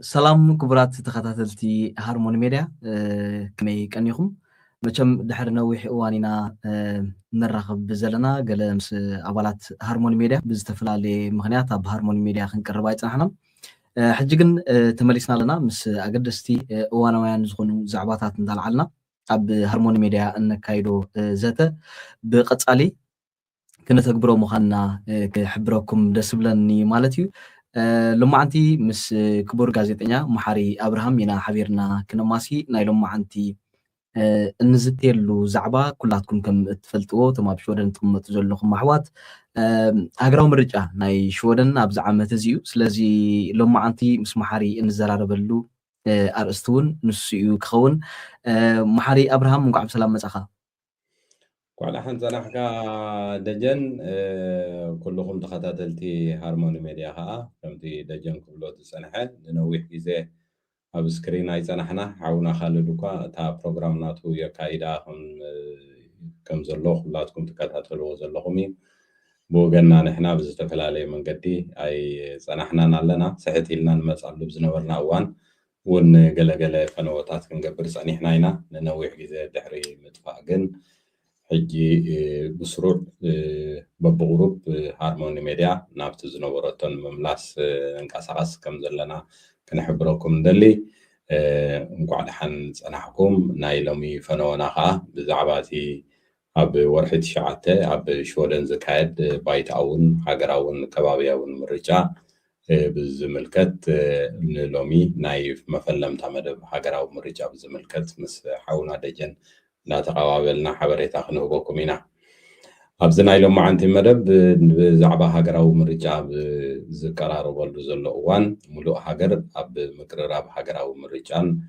سلام كبرات تخاتلتي هارموني ميديا كمي كنيخم مچم دحر نويح اوانينا نرخب بزلنا قال مس ابالات هارموني ميديا بزتفلالي مغنيات اب هارموني ميديا خنقرب ايصحنا حجي كن تمليسنا لنا مس اقدستي اوانويان زخونو زعباتات ندالعلنا اب هارموني ميديا انكايدو زته بقصالي كنتغبرو مخنا كحبركم دسبلني مالتي لما عنتي مس كبور غازيتنيا محاري ابراهام ينا حبيرنا كنماسي ناي لما عنتي انزتيلو زعبا كلاتكم كم تفلتو تما بشودن تقمط زلكم احوات هاغراو مرجع ناي شودن ابز عامه زيو سلازي لما عنتي مس محاري انزراربلو ارستون نسيو كخون محاري ابراهام مقعب سلام مسخا وعلى حنزنا حكا دجن كلكم تخاتلتي هارموني ميديا ها كمتي دجن كلو تسنحه نويح جزء اب سكرين اي سنحنا عاونا خالدوكا تا بروجرام ناتو يكايدا كم زلو خلاتكم تكاتلو زلوكمي بوغنا نحنا بزتفلالي من قدي اي سنحنا نالنا سحتي لنا نمصالو بزنورنا اوان ون قلقله فنوتات كنقبر صنيحنا هنا نويح جزء دحري متفاقن حجي بسرور ببغروب هارموني ميديا نابت زنورتون مملاس انقاسقاس كم زلنا كنحبركم دلي نقعد حن صنحكم نايلومي فنوناها بزعباتي اب ورحت شعته اب شودن زكايد بايتاون هاغراون كبابياون مرجع بزملكت نلومي نايف مفلمتا مدب هاغراو مرجع بزملكت مس حاونا دجن لا تقابلنا حبريتا خنوبكم هنا ابزنا لهم عنتي مدب بزعبا هاغراو مرجع بزقرارو بلدو زلو وان ملو هاغر اب مقرراب هاغراو مرجعن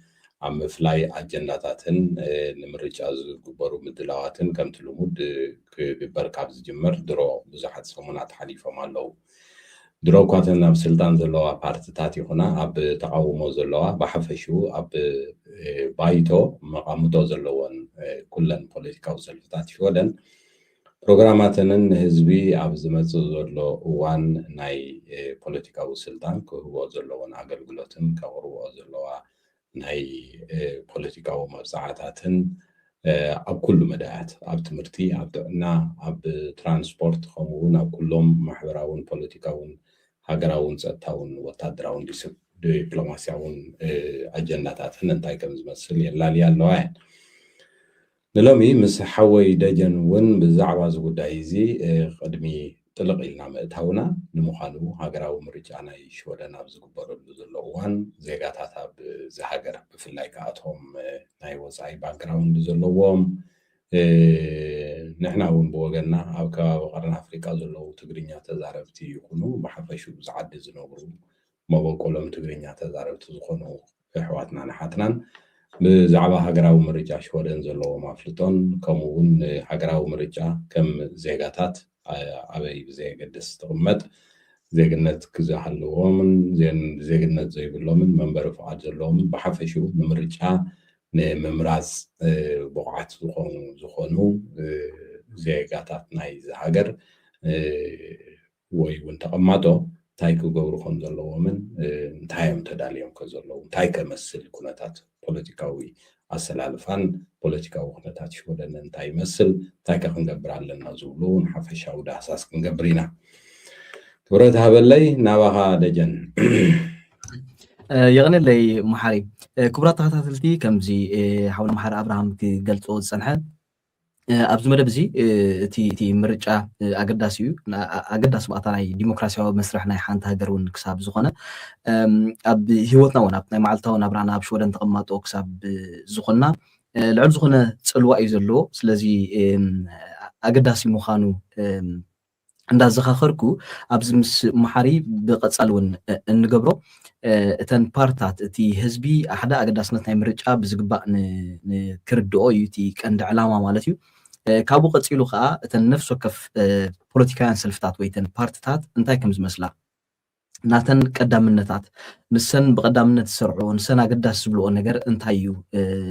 ام فلاي اجنداتاتن لمرجع زغبرو مدلاواتن كم تلمود كبركاب زجمر درو بزحت سمونات حليفه مالو درو كاتن اب سلطان زلوا بارتيتات يخنا اب تقاومو زلوا بحفشو اب بايتو مقامتو زلوان كلن بوليتيكاو سلفتات شودن بروجراماتنن حزبي اب زمص زلو وان ناي بوليتيكاو سلطان كو زلوان اغلغلوتن كورو زلوا ناي بوليتيكاو مبزعاتاتن اب كل مدايات اب تمرتي اب دعنا اب ترانسبورت خمون اب كلهم محوراون بوليتيكاون هاغراون صتاون وتادراون دبلوماسياون اجنداتاتن انتاي كم زمصل يلال يالوان نلومي مس حوي دجن ون بزعبا زغداي زي قدمي طلق إلنا مأتاونا نمخانو هاغراو مرجعنا يشودنا بزغبرلو زلوان زيغاتاتا بزهاغر بفلاي كاتهم ناي وزاي باكراوند زلوهم نحنا ون بوغنا او كقرن افريقيا زلو تغرينيا تزاربتي يكونوا بحفشو زعد زنوبرو مبقولم تغرينيا تزاربتي زخونو احواتنا نحاتنا بزعبا هاغراو مرجع شودن زلو مافلطون كمون هاغراو مرجع كم زيغاتات أبي بزي قدس تغمد زيغنت كزاحلوهم زيغنت زي بلومن منبر فعاد زلوهم بحفشو نمرجع نمراز بقعات زخونو زيغاتات ناي زهاجر وي ونتقماتو تايكو غورخون زلوهم تايم تداليوم كزلوهم تايكا مسل كونتات بوليتيكاوي أسلالفان بوليتيكاو خنتات شودن انتاي مسل تايكا خنقبرالنا زولون حفشاو دا أساس خنقبرينا كبرت هابلي ناوها دجن يغني لي محاري كبرات تخاتلتي كمزي حول محار ابراهام كي قلتو صنحه ابز مدبزي تي مرجع اقداسيو اقداس باتاي ديمقراسياوي مسرح ناي حانت هاجرون كساب زخونه اب هيوتنا ون اب ناي معلتاو نبرانا اب شودن تقمطو كساب زخنا لعل زخونه صلوا اي زلو سلازي اقداسي مخانو عند زخاخركو ابز مس محاري بقصالون انغبرو اتن بارتات تي حزبي احدا اقداسنت ناي مرجع بزغبا نكردو يتي كند علامه مالتيو كابو قصيلو خا اتن نفسو كف بوليتيكان سلفتات ويتن بارتات انتاي كم زمسلا ناتن قدامنتات نسن بقدامنت سرعو نسن اقداس زبلو ነገር انتايو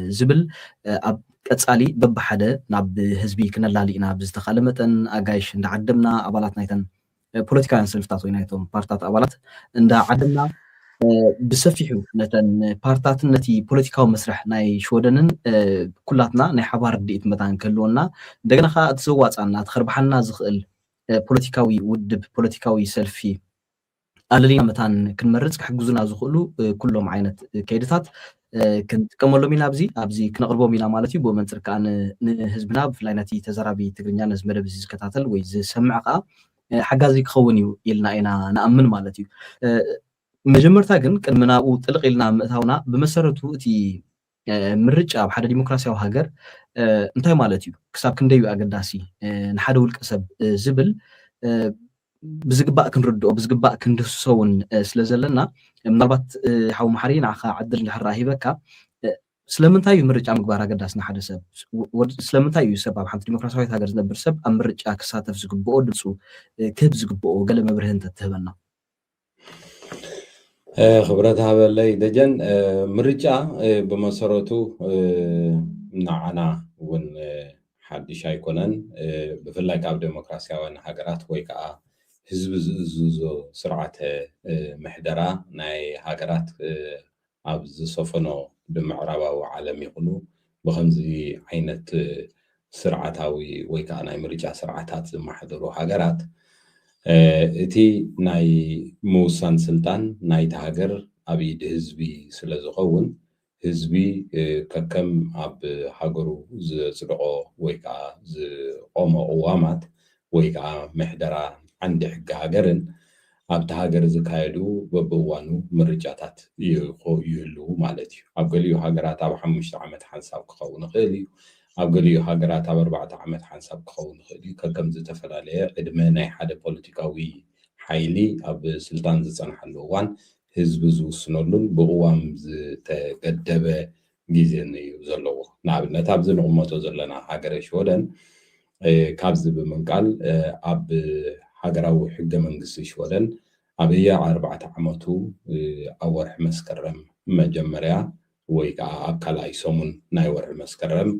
زبل اب قصالي ببحده ناب حزبي كنلالينا بزتخالمتن اغايش ندعدمنا ابالات نايتن بوليتيكان سلفتات وينايتهم بارتات ابالات ندعدمنا ብሰፊሑ ነተን ፓርትታትን ነቲ ፖለቲካዊ መስርሕ ናይ ሽወደንን ኩላትና ናይ ሓባር ርድኢት መታን ክህልወና እንደገና ከዓ እቲ ዘዋፃና እቲ ከርባሓልና ዝኽእል ፖለቲካዊ ውድብ ፖለቲካዊ ሰልፊ ኣለሊና መታን ክንመርፅ ክሕግዙና ዝኽእሉ ኩሎም ዓይነት ከይድታት ክንጥቀመሎም ኢና ኣብዚ ክነቕርቦም ኢና ማለት እዩ። ብኡ መንፅር ከዓ ንህዝብና ብፍላይ ነቲ ተዛራቢ ትግርኛ ነዚ መደብ እዚ ዝከታተል ወይ ዝሰምዕ ከዓ ሓጋዚ ክኸውን እዩ ኢልና ኢና ንኣምን ማለት እዩ። መጀመርታ ግን ቅድሚ ናብኡ ጥልቕ ኢልና ምእታውና ብመሰረቱ እቲ ምርጫ ኣብ ሓደ ዲሞክራሲያዊ ሃገር እንታይ ማለት እዩ ክሳብ ክንደይ ኣገዳሲ ንሓደ ውልቀ ሰብ ዝብል ብዝግባእ ክንርድኦ ብዝግባእ ክንድህስሶ እውን ስለ ዘለና ምናልባት ሓዊ መሓሪ ንዓኻ ዓድል እንድሕር ሂበካ ስለምንታይ እዩ ምርጫ ምግባር ኣገዳሲ ንሓደ ሰብ ስለምንታይ እዩ ሰብ ኣብ ሓንቲ ዲሞክራሲያዊት ሃገር ዝነብር ሰብ ኣብ ምርጫ ክሳተፍ ዝግብኦ ድምፁ ክህብ ዝግብኦ ገለ መብርህ እንተትህበና። خبرت هذا دجن مرجع بمسارته نعنا ون حد شيء كونن بفلا كاب ديمقراطية وان هاجرات ويكا حزب زو سرعة محدرة ناي هاجرات أبز صفنو بمعربة وعالم يقولوا بخمزي عينة سرعتاوي ويكا ناي مرجع سرعتات محدرو هاجرات እቲ ናይ ምውሳን ስልጣን ናይቲ ሃገር ኣብ ኢድ ህዝቢ ስለ ዝኸውን ህዝቢ ከከም ኣብ ሃገሩ ዘፅድቆ ወይ ከዓ ዝቆመ ቅዋማት ወይ ከዓ ምሕደራ ዓንዲ ሕጊ ሃገርን ኣብቲ ሃገር ዝካየዱ በብእዋኑ ምርጫታት ይህልው ማለት እዩ። ኣብ ገሊኡ ሃገራት ኣብ 5 ዓመት ሓንሳብ ክኸውን ይኽእል እዩ። ኣብ ገሊኡ ሃገራት ኣብ 4 ዓመት ሓንሳብ ክኸውን ይኽእል እዩ። ከከም ዝተፈላለየ ዕድመ ናይ ሓደ ፖለቲካዊ ሓይሊ ኣብ ስልጣን ዝፀንሐሉ እዋን ህዝቢ ዝውስነሉን ብቅዋም ዝተገደበ ግዜ እዩ ዘለዎ። ንኣብነት ኣብዚ ንቕመጦ ዘለና ሃገረ ሽወደን ካብዚ ብምንቃል ኣብ ሃገራዊ ሕገ መንግስቲ ሽወደን ኣብየ 4 ዓመቱ ኣብ ወርሒ መስከረም መጀመርያ ወይ ከዓ ኣብ ካልኣይ ሰሙን ናይ ወርሒ መስከረም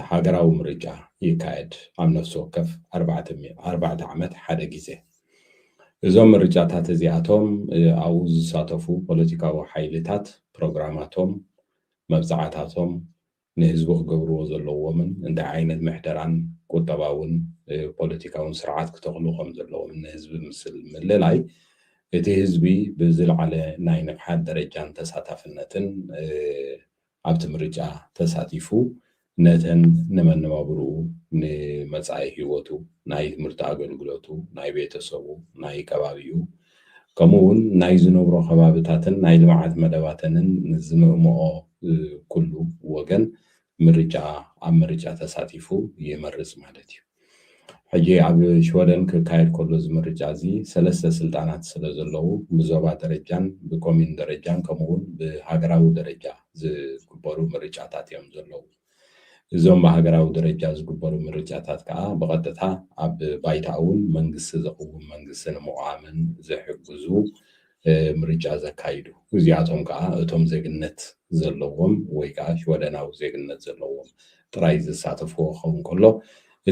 ሃገራዊ ምርጫ ይካየድ ኣብ ነፍሲ ወከፍ 4 ዓመት ሓደ ግዜ። እዞም ምርጫታት እዚኣቶም ኣብኡ ዝሳተፉ ፖለቲካዊ ሓይልታት ፕሮግራማቶም መብዛዕታቶም ንህዝቢ ክገብርዎ ዘለዎምን እንታይ ዓይነት ምሕደራን ቁጠባውን ፖለቲካውን ስርዓት ክተኽሉ ከም ዘለዎም ንህዝቢ ምስል ምልላይ እቲ ህዝቢ ብዝለዓለ ናይ ንቕሓት ደረጃን ተሳታፍነትን ኣብቲ ምርጫ ተሳቲፉ ነተን ንመነባብርኡ ንመጻኢ ህይወቱ ናይ ትምህርቲ ኣገልግሎቱ ናይ ቤተሰቡ ናይ ከባቢኡ ከምኡውን ናይ ዝነብሮ ከባቢታትን ናይ ልምዓት መደባትንን ዝምእምኦ ኩሉ ወገን ምርጫ ኣብ ምርጫ ተሳቲፉ ይመርፅ ማለት እዩ። ሕጂ ኣብ ሽወደን ክካየድ ከሎ እዚ ምርጫ እዚ 3 ስልጣናት ስለ ዘለዉ ብዞባ ደረጃን ብኮሚን ደረጃን ከምኡውን ብሃገራዊ ደረጃ ዝግበሩ ምርጫታት እዮም ዘለዉ። እዞም ብሃገራዊ ደረጃ ዝግበሩ ምርጫታት ከዓ ብቐጥታ ኣብ ባይታ እውን መንግስቲ ዘቕውም መንግስቲ ንምቋምን ዘሕግዙ ምርጫ ዘካይዱ እዚኣቶም ከዓ እቶም ዜግነት ዘለዎም ወይ ከዓ ሽወደናዊ ዜግነት ዘለዎም ጥራይ ዝሳተፍዎ ክኸውን ከሎ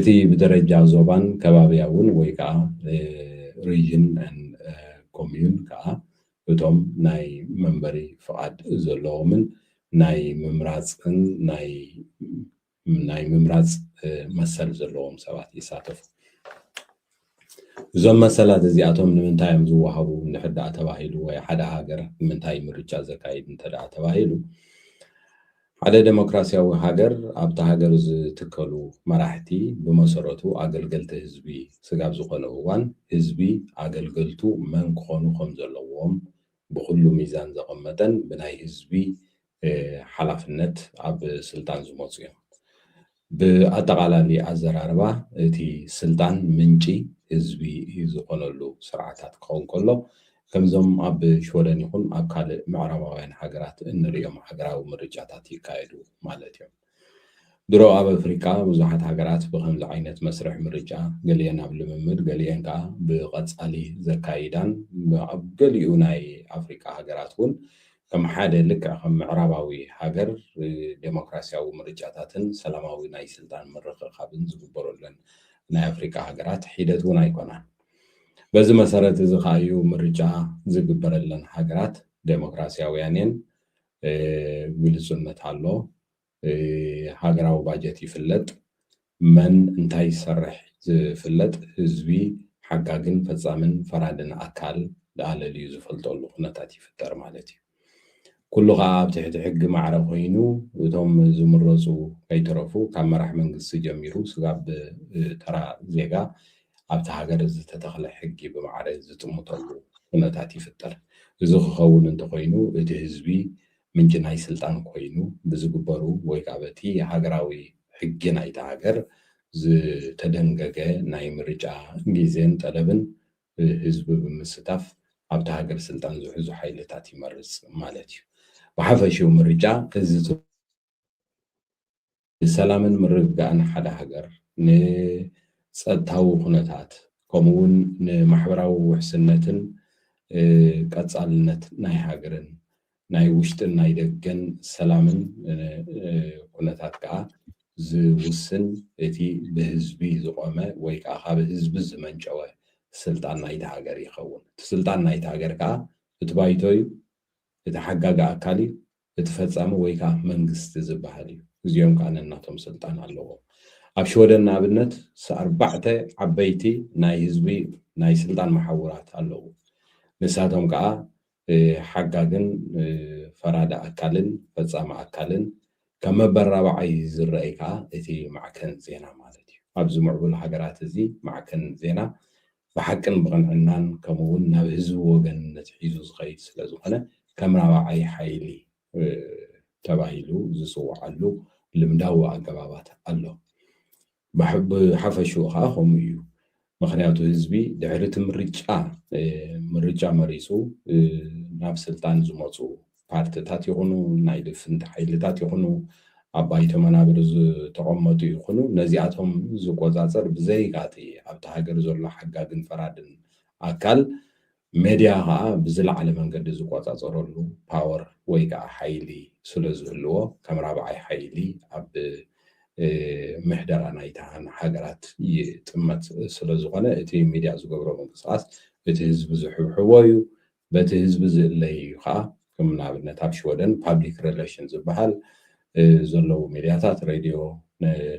እቲ ብደረጃ ዞባን ከባቢያውን ወይ ከዓ ሪጅን ኮሚዩን ከዓ እቶም ናይ መንበሪ ፍቓድ ዘለዎምን ናይ ምምራፅን ናይ ምምራፅ መሰል ዘለዎም ሰባት ይሳተፉ። እዞም መሰላት እዚኣቶም ንምንታይ እዮም ዝወሃቡ ንሕዳእ ተባሂሉ ወይ ሓደ ሃገር ንምንታይ ምርጫ ዘካይድ እንተደኣ ተባሂሉ ሓደ ዴሞክራሲያዊ ሃገር ኣብቲ ሃገር ዝትከሉ መራሕቲ ብመሰረቱ ኣገልገልቲ ህዝቢ ስጋብ ዝኾነ እዋን ህዝቢ ኣገልገልቱ መን ክኾኑ ከም ዘለዎም ብኩሉ ሚዛን ዘቐመጠን ብናይ ህዝቢ ሓላፍነት ኣብ ስልጣን ዝመፁ እዮም። ብኣጠቃላሊ ኣዘራርባ እቲ ስልጣን ምንጪ ህዝቢ ዝኾነሉ ስርዓታት ክኸውን ከሎ ከምዞም ኣብ ሽወደን ይኹን ኣብ ካልእ ምዕራባውያን ሃገራት እንሪኦም ሃገራዊ ምርጫታት ይካየዱ ማለት እዮም። ድሮ ኣብ ኣፍሪካ ብዙሓት ሃገራት ብከምዚ ዓይነት መስርሕ ምርጫ ገሊአን ኣብ ልምምድ ገሊአን ከዓ ብቐፃሊ ዘካይዳን ኣብ ገሊኡ ናይ ኣፍሪካ ሃገራት እውን ከም ሓደ ልክዕ ከም ምዕራባዊ ሃገር ዴሞክራሲያዊ ምርጫታትን ሰላማዊ ናይ ስልጣን ምርኽኻብን ዝግበረለን ናይ ኣፍሪካ ሃገራት ሒደት እውን ኣይኮናን። በዚ መሰረት እዚ ካዩ ምርጫ ዝግበረለን ሃገራት ዴሞክራሲያውያንን ግልጽነት ኣሎ ሃገራዊ ባጀት ይፍለጥ መን እንታይ ይሰርሕ ዝፍለጥ ህዝቢ ሓጋግን ፈጻምን ፈራድን ኣካል ዳለልዩ ዝፈልጠሉ ኩነታት ይፍጠር ማለት እዩ ኩሉ ከዓ ኣብ ትሕቲ ሕጊ ማዕረ ኮይኑ እቶም ዝምረፁ ከይተረፉ ካብ መራሒ መንግስቲ ጀሚሩ ስጋብ ተራ ዜጋ ኣብቲ ሃገር ዝተተኽለ ሕጊ ብማዕረ ዝጥምተሉ ኩነታት ይፍጠር እዚ ክኸውን እንተኮይኑ እቲ ህዝቢ ምንጭ ናይ ስልጣን ኮይኑ ብዝግበሩ ወይ ከዓ በቲ ሃገራዊ ሕጊ ናይቲ ሃገር ዝተደንገገ ናይ ምርጫ ግዜን ጠለብን ህዝቢ ብምስታፍ ኣብቲ ሃገር ስልጣን ዝሕዙ ሓይልታት ይመርፅ ማለት እዩ ብሓፈሽው ምርጫ እዚ ሰላምን ምርግጋእን ሓደ ሃገር ንፀጥታዊ ኩነታት ከምኡውን ንማሕበራዊ ውሕስነትን ቀጻልነት ናይ ሃገርን ናይ ውሽጥን ናይ ደገን ሰላምን ኩነታት ከዓ ዝውስን እቲ ብህዝቢ ዝቆመ ወይ ከዓ ካብ ህዝቢ ዝመንጨወ ስልጣን ናይቲ ሃገር ይኸውን እቲ ስልጣን ናይቲ ሃገር ከዓ እቲ ባይቶ እዩ እቲ ሓጋጋ ኣካል እዩ እቲ ፈጻሚ ወይ ከዓ መንግስቲ ዝበሃል እዩ እዚኦም ከዓ ነናቶም ስልጣን ኣለዎ ኣብ ሽወደን ንኣብነት 4 ዓበይቲ ናይ ህዝቢ ናይ ስልጣን መሓውራት ኣለዎ ንሳቶም ከዓ ሓጋግን ፈራዳ ኣካልን ፈጻሚ ኣካልን ከም መበራብዓይ ዝረአይ ከዓ እቲ ማዕከን ዜና ማለት እዩ ኣብዚ ምዕቡል ሃገራት እዚ ማዕከን ዜና ብሓቅን ብቕንዕናን ከምኡውን ናብ ህዝቢ ወገንነት ሒዙ ዝኸይድ ስለ ዝኾነ ከም ራብዓይ ሓይሊ ተባሂሉ ዝፅዋዓሉ ልምዳዊ ኣገባባት ኣሎ ብሓፈሽኡ ከዓ ከምኡ እዩ ምክንያቱ ህዝቢ ድሕሪ እቲ ምርጫ መሪፁ ናብ ስልጣን ዝመፁ ፓርቲታት ይኹኑ ናይ ድፍንቲ ሓይልታት ይኹኑ ኣብ ባይቶ መናብር ዝተቐመጡ ይኹኑ ነዚኣቶም ዝቆፃፀር ብዘይጋጢ ኣብቲ ሃገር ዘሎ ሓጋግን ፈራድን ኣካል ሜድያ ከዓ ብዝለዓለ መንገዲ ዝቆፃፀረሉ ፓወር ወይ ከዓ ሓይሊ ስለ ዝህልዎ ከም ራብዓይ ሓይሊ ኣብ ምሕደራ ናይታ ሃገራት ይጥመት ስለ ዝኾነ እቲ ሚድያ ዝገብሮ ምንቅስቃስ እቲ ህዝቢ ዝሕብሕቦ እዩ በቲ ህዝቢ ዝእለይ እዩ ከዓ ከም ንኣብነት ኣብ ሽወደን ፓብሊክ ሪሌሽን ዝበሃል ዘለዉ ሚድያታት ሬድዮ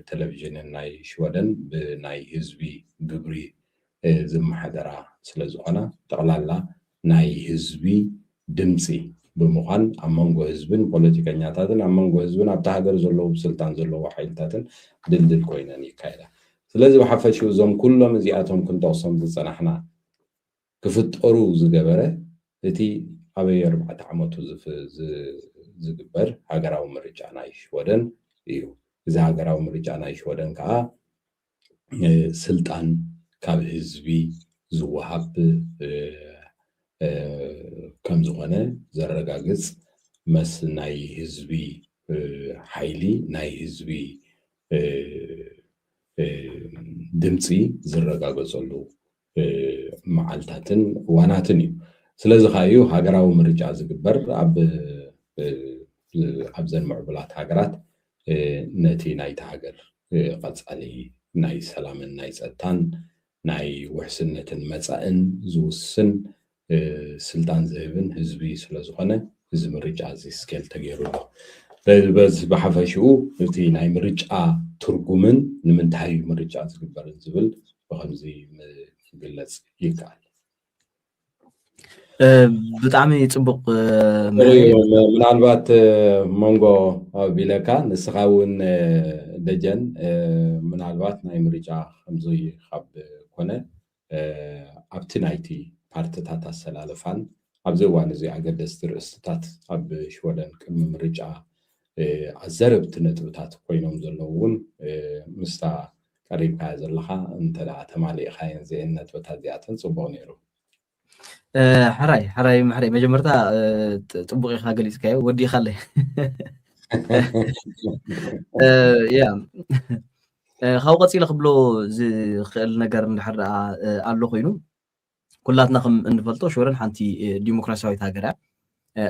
ቴሌቭዥንን ናይ ሽወደን ብናይ ህዝቢ ግብሪ ዝመሓደራ ስለ ዝኾነ ጠቕላላ ናይ ህዝቢ ድምፂ ብምዃን ኣብ መንጎ ህዝብን ፖለቲከኛታትን ኣብ መንጎ ህዝብን ኣብቲ ሃገር ዘለዉ ስልጣን ዘለዉ ሓይልታትን ድልድል ኮይነን ይካየዳ ስለዚ ብሓፈሽኡ እዞም ኩሎም እዚኣቶም ክንጠቕሶም ዝፀናሕና ክፍጠሩ ዝገበረ እቲ ኣበይ 4 ዓመቱ ዝግበር ሃገራዊ ምርጫ ናይ ሽወደን እዩ እዚ ሃገራዊ ምርጫ ናይ ሽወደን ከዓ ስልጣን ካብ ህዝቢ ዝወሃብ ከም ዝኾነ ዘረጋግጽ መስ ናይ ህዝቢ ሓይሊ ናይ ህዝቢ ድምፂ ዝረጋገጸሉ መዓልታትን እዋናትን እዩ ስለዚ ካዩ ሃገራዊ ምርጫ ዝግበር ኣብዘን ምዕቡላት ሃገራት ነቲ ናይቲ ሃገር ቀጻሊ ናይ ሰላምን ናይ ጸጥታን ናይ ውሕስነትን መጻእን ዝውስን ስልጣን ዝህብን ህዝቢ ስለ ዝኾነ እዚ ምርጫ እዚ ስኬል ተገይሩሉ በዚ ብሓፈሽኡ እቲ ናይ ምርጫ ትርጉምን ንምንታይ ምርጫ ዝግበርን ዝብል ብከምዚ ምግለጽ ይከኣል ብጣዕሚ ጽቡቕ ምናልባት መንጎ ቢለካ ንስኻ እውን ደጀን ምናልባት ናይ ምርጫ ከምዚ ካብ ኮነ ኣብቲ ናይቲ ፓርቲታት ኣሰላለፋን ኣብዚ እዋን እዚ ኣገደስቲ ርእስታት ኣብ ሽወደን ቅድሚ ምርጫ ኣዘረብቲ ነጥብታት ኮይኖም ዘለዉ እውን ምስታ ቀሪብካ ዘለካ እንተዳ ተማሊእካየን እዚአን ነጥብታት እዚኣተን ፅቡቅ ነይሩ حراي محري مجمرتا طبقي خاغليس كاي ودي خلي يا خاو قصيله قبلو زي خل ነገር እንድሕር ኣሎ ኮይኑ ኩላትና ከም እንፈልጦ ሾረን ሓንቲ ዲሞክራሲያዊት ሃገር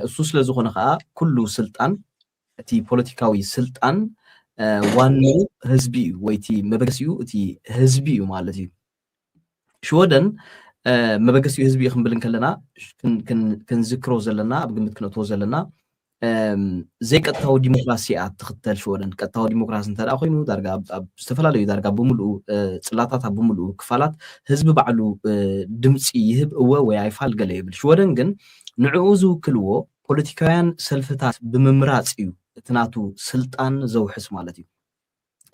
እሱ ስለ ዝኾነ ከዓ ኩሉ ስልጣን እቲ ፖለቲካዊ ስልጣን ዋናው ህዝቢ ወይቲ መበገሲዩ እቲ ህዝቢ ማለት እዩ ሽወደን مبقسي حزبي خنبلن كلنا كنذكرو زلنا اب قمت كنتو زلنا زي قطاو ديمقراسيات تختل شورن قطاو ديمقراسي انت اخوينو دارغا استفلالو دارغا بملو صلاتات بملو كفالات حزب بعلو دمصي يهب هو وي ايفال غلا يبل شورن ግን ንዕኡዙ ክልዎ ፖለቲካውያን ሰልፍታት ብምምራጽ እዩ እትናቱ ስልጣን ዘውሕስ ማለት እዩ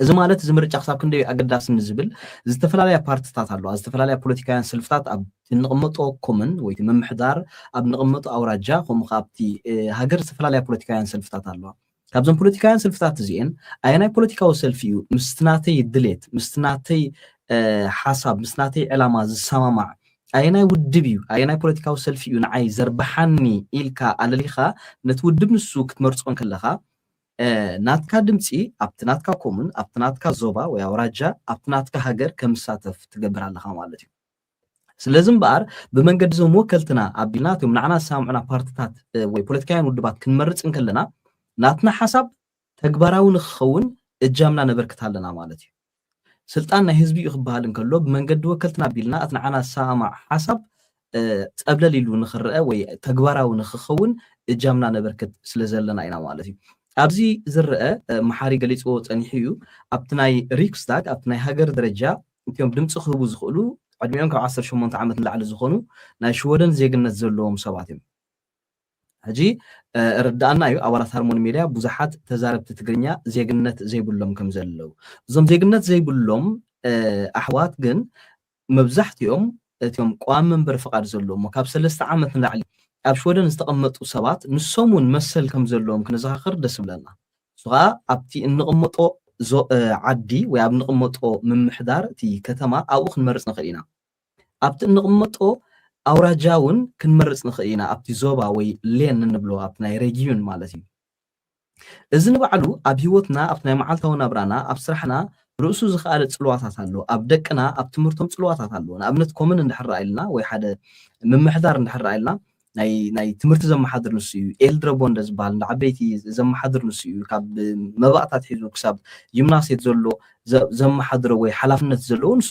እዚ ማለት እዚ ምርጫ ክሳብ ክንደይ ኣገዳስን ዝብል ዝተፈላለዩ ፓርቲታት ኣለዋ ዝተፈላለዩ ፖለቲካውያን ሰልፍታት ኣብ ንቕመጦ ኮመን ወይ ምምሕዳር ኣብ ንቕመጦ ኣውራጃ ከምኡ ካብቲ ሃገር ዝተፈላለዩ ፖለቲካውያን ሰልፍታት ኣለዋ ካብዞም ፖለቲካውያን ሰልፍታት እዚአን ኣየናይ ፖለቲካዊ ሰልፊ እዩ ምስትናተይ ድሌት ምስትናተይ ሓሳብ ምስትናተይ ዕላማ ዝሰማማዕ ኣየናይ ውድብ እዩ ኣየናይ ፖለቲካዊ ሰልፊ እዩ ንዓይ ዘርባሓኒ ኢልካ ኣለሊኻ ነቲ ውድብ ንሱ ክትመርፆን ከለኻ ናትካ ድምፂ ኣብቲ ናትካ ኮሙን ኣብቲ ናትካ ዞባ ወይ ኣውራጃ ኣብቲ ናትካ ሃገር ከምሳተፍ ትገብር ኣለኻ ማለት እዩ ስለዚ እምበኣር ብመንገዲ ዞም ወከልትና ኣቢልና እቶም ንዓና ዝሰማምዑና ፓርቲታት ወይ ፖለቲካውያን ውድባት ክንመርፅን ከለና ናትና ሓሳብ ተግባራዊ ንክኸውን እጃምና ነበርክት ኣለና ማለት እዩ ስልጣን ናይ ህዝቢ ይኽበሃል እንከሎ ብመንገዲ ወከልትና ኣቢልና እቲ ንዓና ዝሰማማዕ ሓሳብ ፀብለል ኢሉ ንኽርአ ወይ ተግባራዊ ንክኸውን እጃምና ነበርክት ስለ ዘለና ኢና ማለት እዩ ኣብዚ ዝርአ መሓሪ ገሊፅዎ ፀኒሑ እዩ ኣብቲ ናይ ሪክስታግ ኣብቲ ናይ ሃገር ደረጃ እቶም ድምፂ ክህቡ ዝኽእሉ ዕድሚኦም ካብ 18 ዓመት ንላዕሊ ዝኾኑ ናይ ሽወደን ዜግነት ዘለዎም ሰባት እዮም ሕጂ ርዳእና እዩ ኣባላት ሃርሞኒ ሚድያ ብዙሓት ተዛረብቲ ትግርኛ ዜግነት ዘይብሎም ከም ዘለዉ እዞም ዜግነት ዘይብሎም ኣሕዋት ግን መብዛሕትኦም እቶም ቋሚ መንበሪ ፍቃድ ዘለዎም ካብ 3 ዓመት ንላዕሊ ኣብ ሽወደን ዝተቐመጡ ሰባት ንሶም እውን መሰል ከም ዘለዎም ክንዘኻኽር ደስ ብለና እሱ ከዓ ኣብቲ እንቕመጦ ዓዲ ወይ ኣብ ንቕመጦ ምምሕዳር እቲ ከተማ ኣብኡ ክንመርፅ ንኽእል ኢና ኣብቲ እንቕመጦ ኣውራጃ እውን ክንመርፅ ንኽእል ኢና ኣብቲ ዞባ ወይ ሌን እንብሎ ኣብቲ ናይ ሬጊዮን ማለት እዩ እዚ ንባዕሉ ኣብ ሂወትና ኣብቲ ናይ መዓልታዊ ናብራና ኣብ ስራሕና ርእሱ ዝኽኣለ ፅልዋታት ኣሎ ኣብ ደቅና ኣብ ትምህርቶም ፅልዋታት ኣሎ ንኣብነት ኮመን እንድሕር ኢልና ወይ ሓደ ምምሕዳር እንድሕር ኢልና ናይ ትምህርቲ ዘመሓድር ንሱ እዩ ኤልድረቦንደ ዝበሃል ንዓበይቲ ዘመሓድር ንሱ እዩ ካብ መባእታት ሒዙ ክሳብ ጂምናስየት ዘሎ ዘመሓድሮ ወይ ሓላፍነት ዘለዎ ንሱ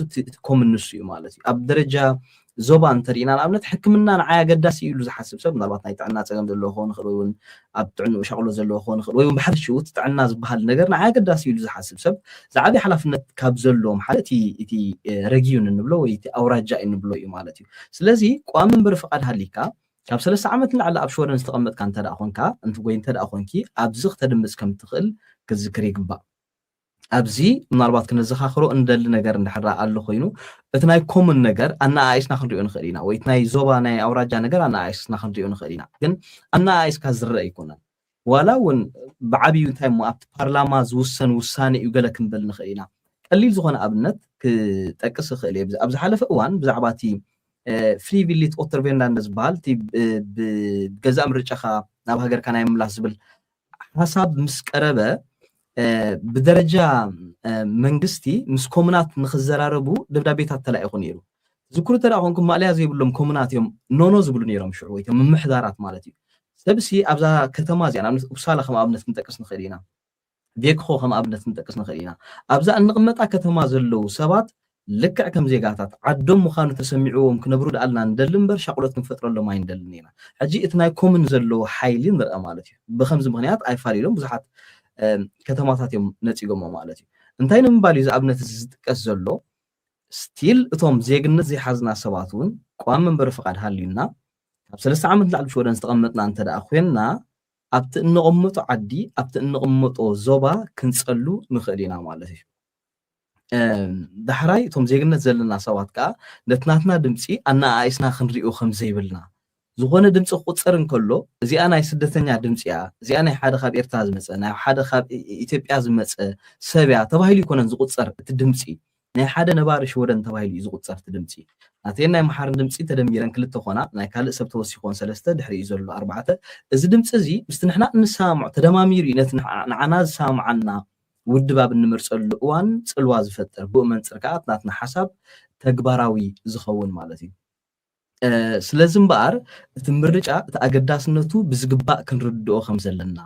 ኮመን ንሱ እዩ ማለት እዩ ኣብ ደረጃ ዞባ እንተሪእና ንኣብነት ሕክምና ንዓይ ኣገዳሲ ኢሉ ዝሓስብ ሰብ ምናልባት ናይ ጥዕና ፀገም ዘለዎ ክኸውን ይኽእል ወይ እውን ኣብ ጥዕንኡ ሸቕሎ ዘለዎ ክኸውን ይኽእል ወይ እውን ብሓድሽኡ እቲ ጥዕና ዝበሃል ነገር ንዓይ ኣገዳሲ ኢሉ ዝሓስብ ሰብ ዝዓበየ ሓላፍነት ካብ ዘለዎም ሓደ እቲ ረጊዮን እንብሎ ወይ እቲ ኣውራጃ እንብሎ እዩ ማለት እዩ ስለዚ ቋሚ መንበሪ ፍቃድ ሃሊካ ካብ 3 ዓመት ንላዕሊ ኣብ ሽወደን ዝተቐመጥካ እንተደኣ ኮንካ ወይ እንተደኣ ኮንኪ ኣብዚ ክተድምፅ ከም ትኽእል ክዝክር ይግባእ ኣብዚ ምናልባት ክነዘኻኽሮ እንደሊ ነገር እንድሕር ኣሎ ኮይኑ እቲ ናይ ኮመን ነገር ኣነኣኢስና ክንሪኦ ንኽእል ኢና ወይ እቲ ናይ ዞባ ናይ ኣውራጃ ነገር ኣነኣኢስና ክንሪኦ ንኽእል ኢና ግን ኣነኣኢስካ ዝርአ ኣይኮነን ዋላ እውን ብዓብዩ እንታይ ሞ ኣብቲ ፓርላማ ዝውሰን ውሳነ እዩ ገለ ክንበል ንኽእል ኢና ቀሊል ዝኾነ ኣብነት ክጠቅስ ይኽእል እየ ኣብ ዝሓለፈ እዋን ብዛዕባ እቲ ፍሪ ቪሊት ኦተርቬንዳ ዝበሃል እቲ ብገዛእ ምርጫኻ ናብ ሃገርካ ናይ ምምላስ ዝብል ሓሳብ ምስ ቀረበ ብደረጃ መንግስቲ ምስ ኮሙናት ንኽዘራረቡ ደብዳቤታት ተላኢኹ ነይሩ ዝክሩ ተደኣ ኮንኩም ማልያ ዘይብሎም ኮሙናት እዮም ኖኖ ዝብሉ ነይሮም ሽዑ ወይ ምምሕዳራት ማለት እዩ ሰብሲ ኣብዛ ከተማ እዚኣ ንኣብነት ውሳላ ከም ኣብነት ክንጠቅስ ንኽእል ኢና ቤክኾ ከም ኣብነት ክንጠቅስ ንኽእል ኢና ኣብዛ እንቕመጣ ከተማ ዘለዉ ሰባት ልክዕ ከም ዜጋታት ዓዶም ምዃኑ ተሰሚዕዎም ክነብሩ ደኣልና እንደሊ እምበር ሻቅሎት ክንፈጥረሎም ኣይንደልን ኢና ሕጂ እቲ ናይ ኮመን ዘለዎ ሓይሊ ንርአ ማለት እዩ ብከምዚ ምክንያት ኣይፋሊሎም ብዙሓት ከተማታት እዮም ነፂጎሞ ማለት እዩ እንታይ ንምባል እዩ ዝኣብነት ዝጥቀስ ዘሎ ስቲል እቶም ዜግነት ዘይሓዝና ሰባት እውን ቋሚ መንበሪ ፍቃድ ሃልዩና ካብ 3 ዓመት ንላዕሊ ሽወደን ዝተቐመጥና እንተደኣ ኮይንና ኣብቲ እንቕመጦ ዓዲ ኣብቲ እንቕመጦ ዞባ ክንፀሉ ንኽእል ኢና ማለት እዩ ዳሕራይ እቶም ዜግነት ዘለና ሰባት ከዓ ነትናትና ድምፂ ኣነኣኢስና ክንሪኦ ከም ዘይብልና ዝኾነ ድምፂ ቁፅር እንከሎ እዚኣ ናይ ስደተኛ ድምፂ እያ እዚኣ ናይ ሓደ ካብ ኤርትራ ዝመፀ ናይ ሓደ ካብ ኢትዮጵያ ዝመፀ ሰብያ ተባሂሉ ይኮነን ዝቁፀር እቲ ድምፂ ናይ ሓደ ነባሪ ሽወደን ተባሂሉ እዩ ዝቁፀር እቲ ድምፂ ናተን ናይ መሓርን ድምፂ ተደሚረን ክልተ ኮና ናይ ካልእ ሰብ ተወሲኾን 3 ድሕሪ እዩ ዘሎ 4 እዚ ድምፂ እዚ ምስቲ ንሕና እንሰማምዖ ተደማሚሩ እዩ ነቲ ንዓና ዝሰማምዓና ውድባብ እንመርፀሉ እዋን ፅልዋ ዝፈጥር ብኡ መንፅር ከዓ ናትና ሓሳብ ተግባራዊ ዝኸውን ማለት እዩ ስለዚ እምበኣር እቲ ምርጫ እቲ ኣገዳስነቱ ብዝግባእ ክንርድኦ ከም ዘለና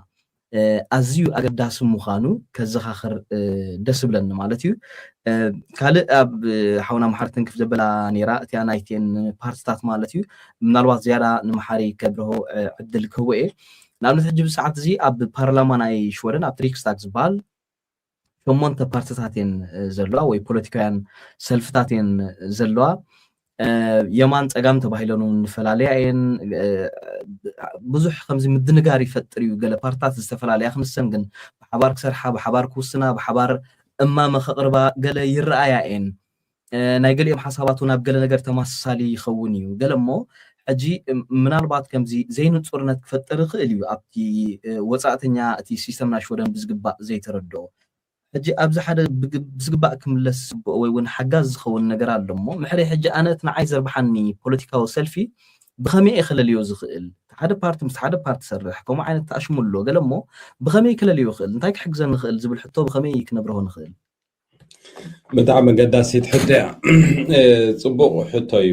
ኣዝዩ ኣገዳሲ ምዃኑ ከዘኻኽር ደስ ብለኒ ማለት እዩ ካልእ ኣብ ሓውና መሓሪ ትንክፍ ዘበላ ነይራ እቲኣ ናይቴን ፓርትታት ማለት እዩ ምናልባት ዝያዳ ንመሓሪ ከብርሆ ዕድል ክህቦ እየ ንኣብነት ሕጂ ብሰዓት እዚ ኣብ ፓርላማ ናይ ሽወደን ኣብ ትሪክስታግ ዝበሃል 8 ፓርትታት እየን ዘለዋ ወይ ፖለቲካውያን ሰልፍታት እየን ዘለዋ የማን ፀጋም ተባሂለን ንፈላለያ እየን ብዙሕ ከምዚ ምድንጋር ይፈጥር እዩ ገለ ፓርትታት ዝተፈላለያ ክምሰን ግን ብሓባር ክሰርሓ ብሓባር ክውስና ብሓባር እማመ ከቕርባ ገለ ይረኣያ እየን ናይ ገሊኦም ሓሳባት እውን ኣብ ገለ ነገር ተመሳሳሊ ይኸውን እዩ ገለ እሞ ሕጂ ምናልባት ከምዚ ዘይንፁርነት ክፈጥር ይኽእል እዩ ኣብቲ ወፃእተኛ እቲ ሲስተም ናይ ሽወደን ብዝግባእ ዘይተረድኦ ሕጂ ኣብዚ ሓደ ብዝግባእ ክምለስ ወይ እውን ሓጋዝ ዝኸውን ነገር ኣሎ እሞ ምሕሪ ሕጂ ኣነ እቲ ንዓይ ዘርብሓኒ ፖለቲካዊ ሰልፊ ብኸመይ ክለልዮ ዝኽእል ሓደ ፓርቲ ምስ ሓደ ፓርቲ ሰርሕ ከምኡ ዓይነት ተኣሽሙሎ ገለ እሞ ብኸመይ ክለልዮ ይኽእል እንታይ ክሕግዘኒ ይኽእል ዝብል ሕቶ ብኸመይ ክነብርሆ ንኽእል ብጣዕሚ ኣገዳሲት ሕቶ እያ ፅቡቕ ሕቶ እዩ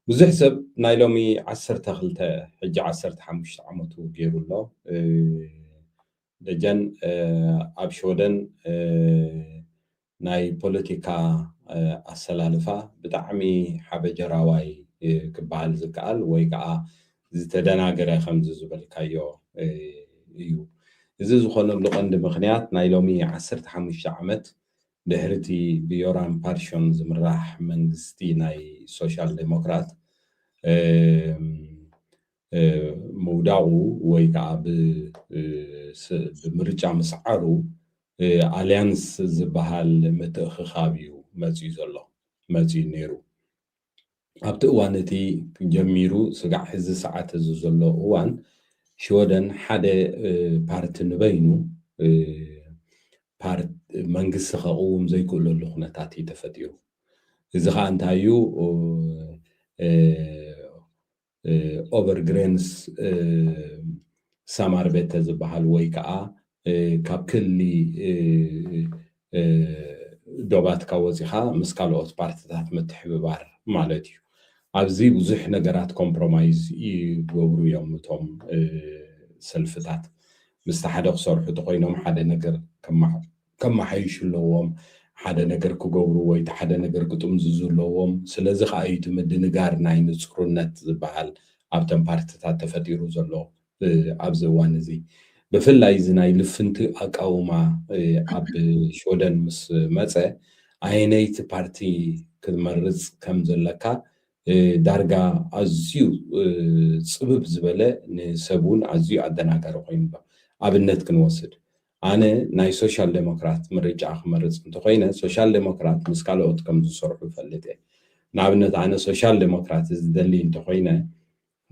ብዙሕ ሰብ ናይ ሎሚ 12 ሕጂ 15 ዓመቱ ገይሩ ኣሎ ደጀን ኣብ ሽወደን ናይ ፖለቲካ ኣሰላልፋ ብጣዕሚ ሓበጀራዋይ ክበሃል ዝከኣል ወይ ከዓ ዝተደናገረ ከምዚ ዝበልካዮ እዩ እዚ ዝኾነሉ ቀንዲ ምክንያት ናይ ሎሚ 15 ዓመት ድሕርቲ ብዮራም ፓርሽን ዝምራሕ መንግስቲ ናይ ሶሻል ዴሞክራት ምውዳቑ ወይ ከዓ ብምርጫ ምስዓሩ ኣልያንስ ዝበሃል ምትእኽኻብ እዩ መፅኡ ዘሎ መፅኡ ነይሩ ኣብቲ እዋን እቲ ጀሚሩ ስጋዕ ሕዚ ሰዓት እዚ ዘሎ እዋን ሽወደን ሓደ ፓርቲ ንበይኑ መንግስቲ ከቕውም ዘይክእለሉ ኩነታት እዩ ተፈጢሩ እዚ ከዓ እንታይ እዩ ኦቨርግሬንስ ሳማርቤተ ዝበሃል ወይ ከዓ ካብ ክሊ ዶባትካ ወፂኻ ምስ ካልኦት ፓርቲታት ምትሕብባር ማለት እዩ ኣብዚ ብዙሕ ነገራት ኮምፕሮማይዝ ይገብሩ እዮም እቶም ሰልፍታት ምስቲ ሓደ ክሰርሑ ተኮይኖም ሓደ ነገር ከመሓይሹ ኣለዎም ሓደ ነገር ክገብሩ ወይ ሓደ ነገር ክጥምዝዙ ኣለዎም ስለዚ ከዓ እዩ ምድንጋር ናይ ንፁርነት ዝበሃል ኣብተን ፓርቲታት ተፈጢሩ ዘሎ ኣብዚ እዋን እዚ ብፍላይ እዚ ናይ ልፍንቲ ኣቃውማ ኣብ ሽወደን ምስ መፀ ዓይነይቲ ፓርቲ ክትመርፅ ከም ዘለካ ዳርጋ ኣዝዩ ፅብብ ዝበለ ንሰብ እውን ኣዝዩ ኣደናጋሪ ኮይኑ ኣብነት ክንወስድ ኣነ ናይ ሶሻል ዴሞክራት ምርጫ ክመርፅ እንተኮይነ ሶሻል ዴሞክራት ምስ ካልኦት ከም ዝሰርሑ ይፈልጥ እየ ንኣብነት ኣነ ሶሻል ዴሞክራት ዝደሊ እንተኮይነ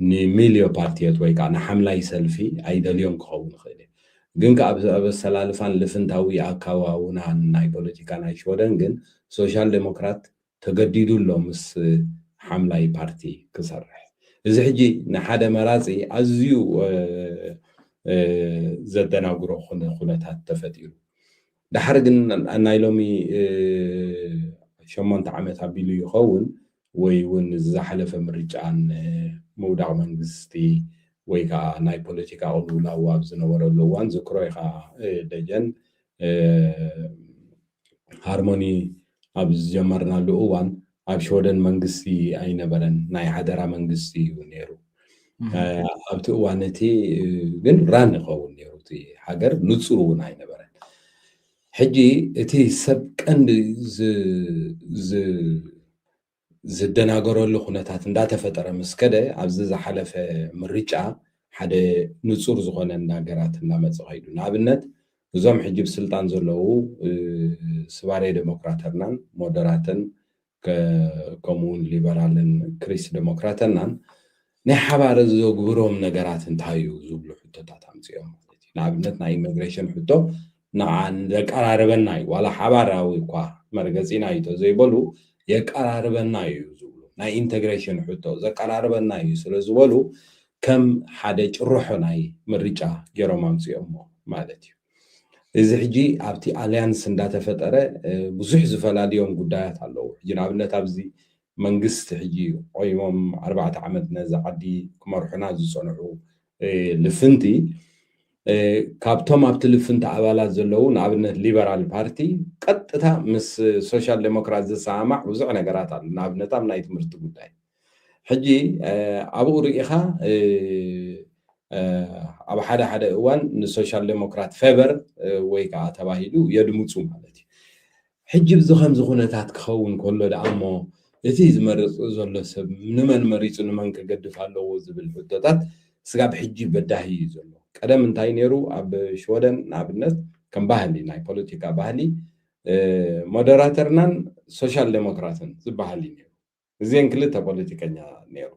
ንሚልዮ ፓርቲየት ወይ ከዓ ንሓምላይ ሰልፊ ኣይደልዮም ክኸውን ይኽእል እየ ግን ካብ ኣብ ኣሰላልፋን ልፍንታዊ ኣካባቡና ናይ ፖለቲካ ናይ ሽወደን ግን ሶሻል ዴሞክራት ተገዲዱ ኣሎ ምስ ሓምላይ ፓርቲ ክሰርሕ እዚ ሕጂ ንሓደ መራፂ ኣዝዩ ዘደናግሮ ኩነታት ተፈጢሩ ድሓር ግን ናይ ሎሚ 8 ዓመት ኣቢሉ ይኸውን ወይ እውን ዝሓለፈ ምርጫን ምውዳቕ መንግስቲ ወይ ከዓ ናይ ፖለቲካ ቅልውላው ኣብ ዝነበረሉ እዋን ዝክሮ ኢኻ ደጀን ሃርሞኒ ኣብ ዝጀመርናሉ እዋን ኣብ ሽወደን መንግስቲ ኣይነበረን ናይ ሓደራ መንግስቲ እዩ ነይሩ ኣብቲ እዋን እቲ ግን ራን ይኸውን ነይሩ እቲ ሃገር ንፁር እውን ኣይነበረን ሕጂ እቲ ሰብ ቀንዲ ዝደናገረሉ ኩነታት እንዳተፈጠረ ምስ ከደ ኣብዚ ዝሓለፈ ምርጫ ሓደ ንፁር ዝኾነ ነገራት እንዳመፀ ኸይዱ ንኣብነት እዞም ሕጂ ብስልጣን ዘለዉ ስባሬ ዴሞክራተርናን ሞደራትን ከምኡውን ሊበራልን ክሪስ ዴሞክራተርናን ናይ ሓባር ዘግብሮም ነገራት እንታይ እዩ ዝብሉ ሕቶታት ኣምፅኦም ማለት እዩ ንኣብነት ናይ ኢሚግሬሽን ሕቶ ንዓን ዘቀራርበና እዩ ዋላ ሓባራዊ እኳ መርገፂና እዩ ዘይበሉ የቀራርበና እዩ ዝብሉ ናይ ኢንቴግሬሽን ሕቶ ዘቀራርበና እዩ ስለ ዝበሉ ከም ሓደ ጭርሖ ናይ ምርጫ ገይሮም ኣምፅኦም ማለት እዩ እዚ ሕጂ ኣብቲ ኣልያንስ እንዳተፈጠረ ብዙሕ ዝፈላለዮም ጉዳያት ኣለዉ ሕጂ ንኣብነት ኣብዚ መንግስቲ ሕጂ ቆይሞም 4 ዓመት ነዚ ዓዲ ክመርሑና ዝፀንሑ ልፍንቲ ካብቶም ኣብ ትልፍንቲ ኣባላት ዘለዉ ንኣብነት ሊበራል ፓርቲ ቀጥታ ምስ ሶሻል ዴሞክራት ዝሰማማዕ ብዙሕ ነገራት ኣሎ ንኣብነት ኣብ ናይ ትምህርቲ ጉዳይ ሕጂ ኣብኡ ርኢኻ ኣብ ሓደ ሓደ እዋን ንሶሻል ዴሞክራት ፌቨር ወይ ከዓ ተባሂሉ የድምፁ ማለት እዩ ሕጂ ብዚ ከምዚ ኩነታት ክኸውን ከሎ ደኣ እሞ እቲ ዝመርፅ ዘሎ ሰብ ንመን መሪፁ ንመን ክገድፍ ኣለዎ ዝብል ሕቶታት ስጋብ ሕጂ በዳሂ እዩ ዘሎ ቀደም እንታይ ነይሩ ኣብ ሽወደን ንኣብነት ከም ባህሊ ናይ ፖለቲካ ባህሊ ሞደራተርናን ሶሻል ዴሞክራትን ዝበሃል እዩ ነይሩ እዚአን ክልተ ፖለቲከኛ ነይሩ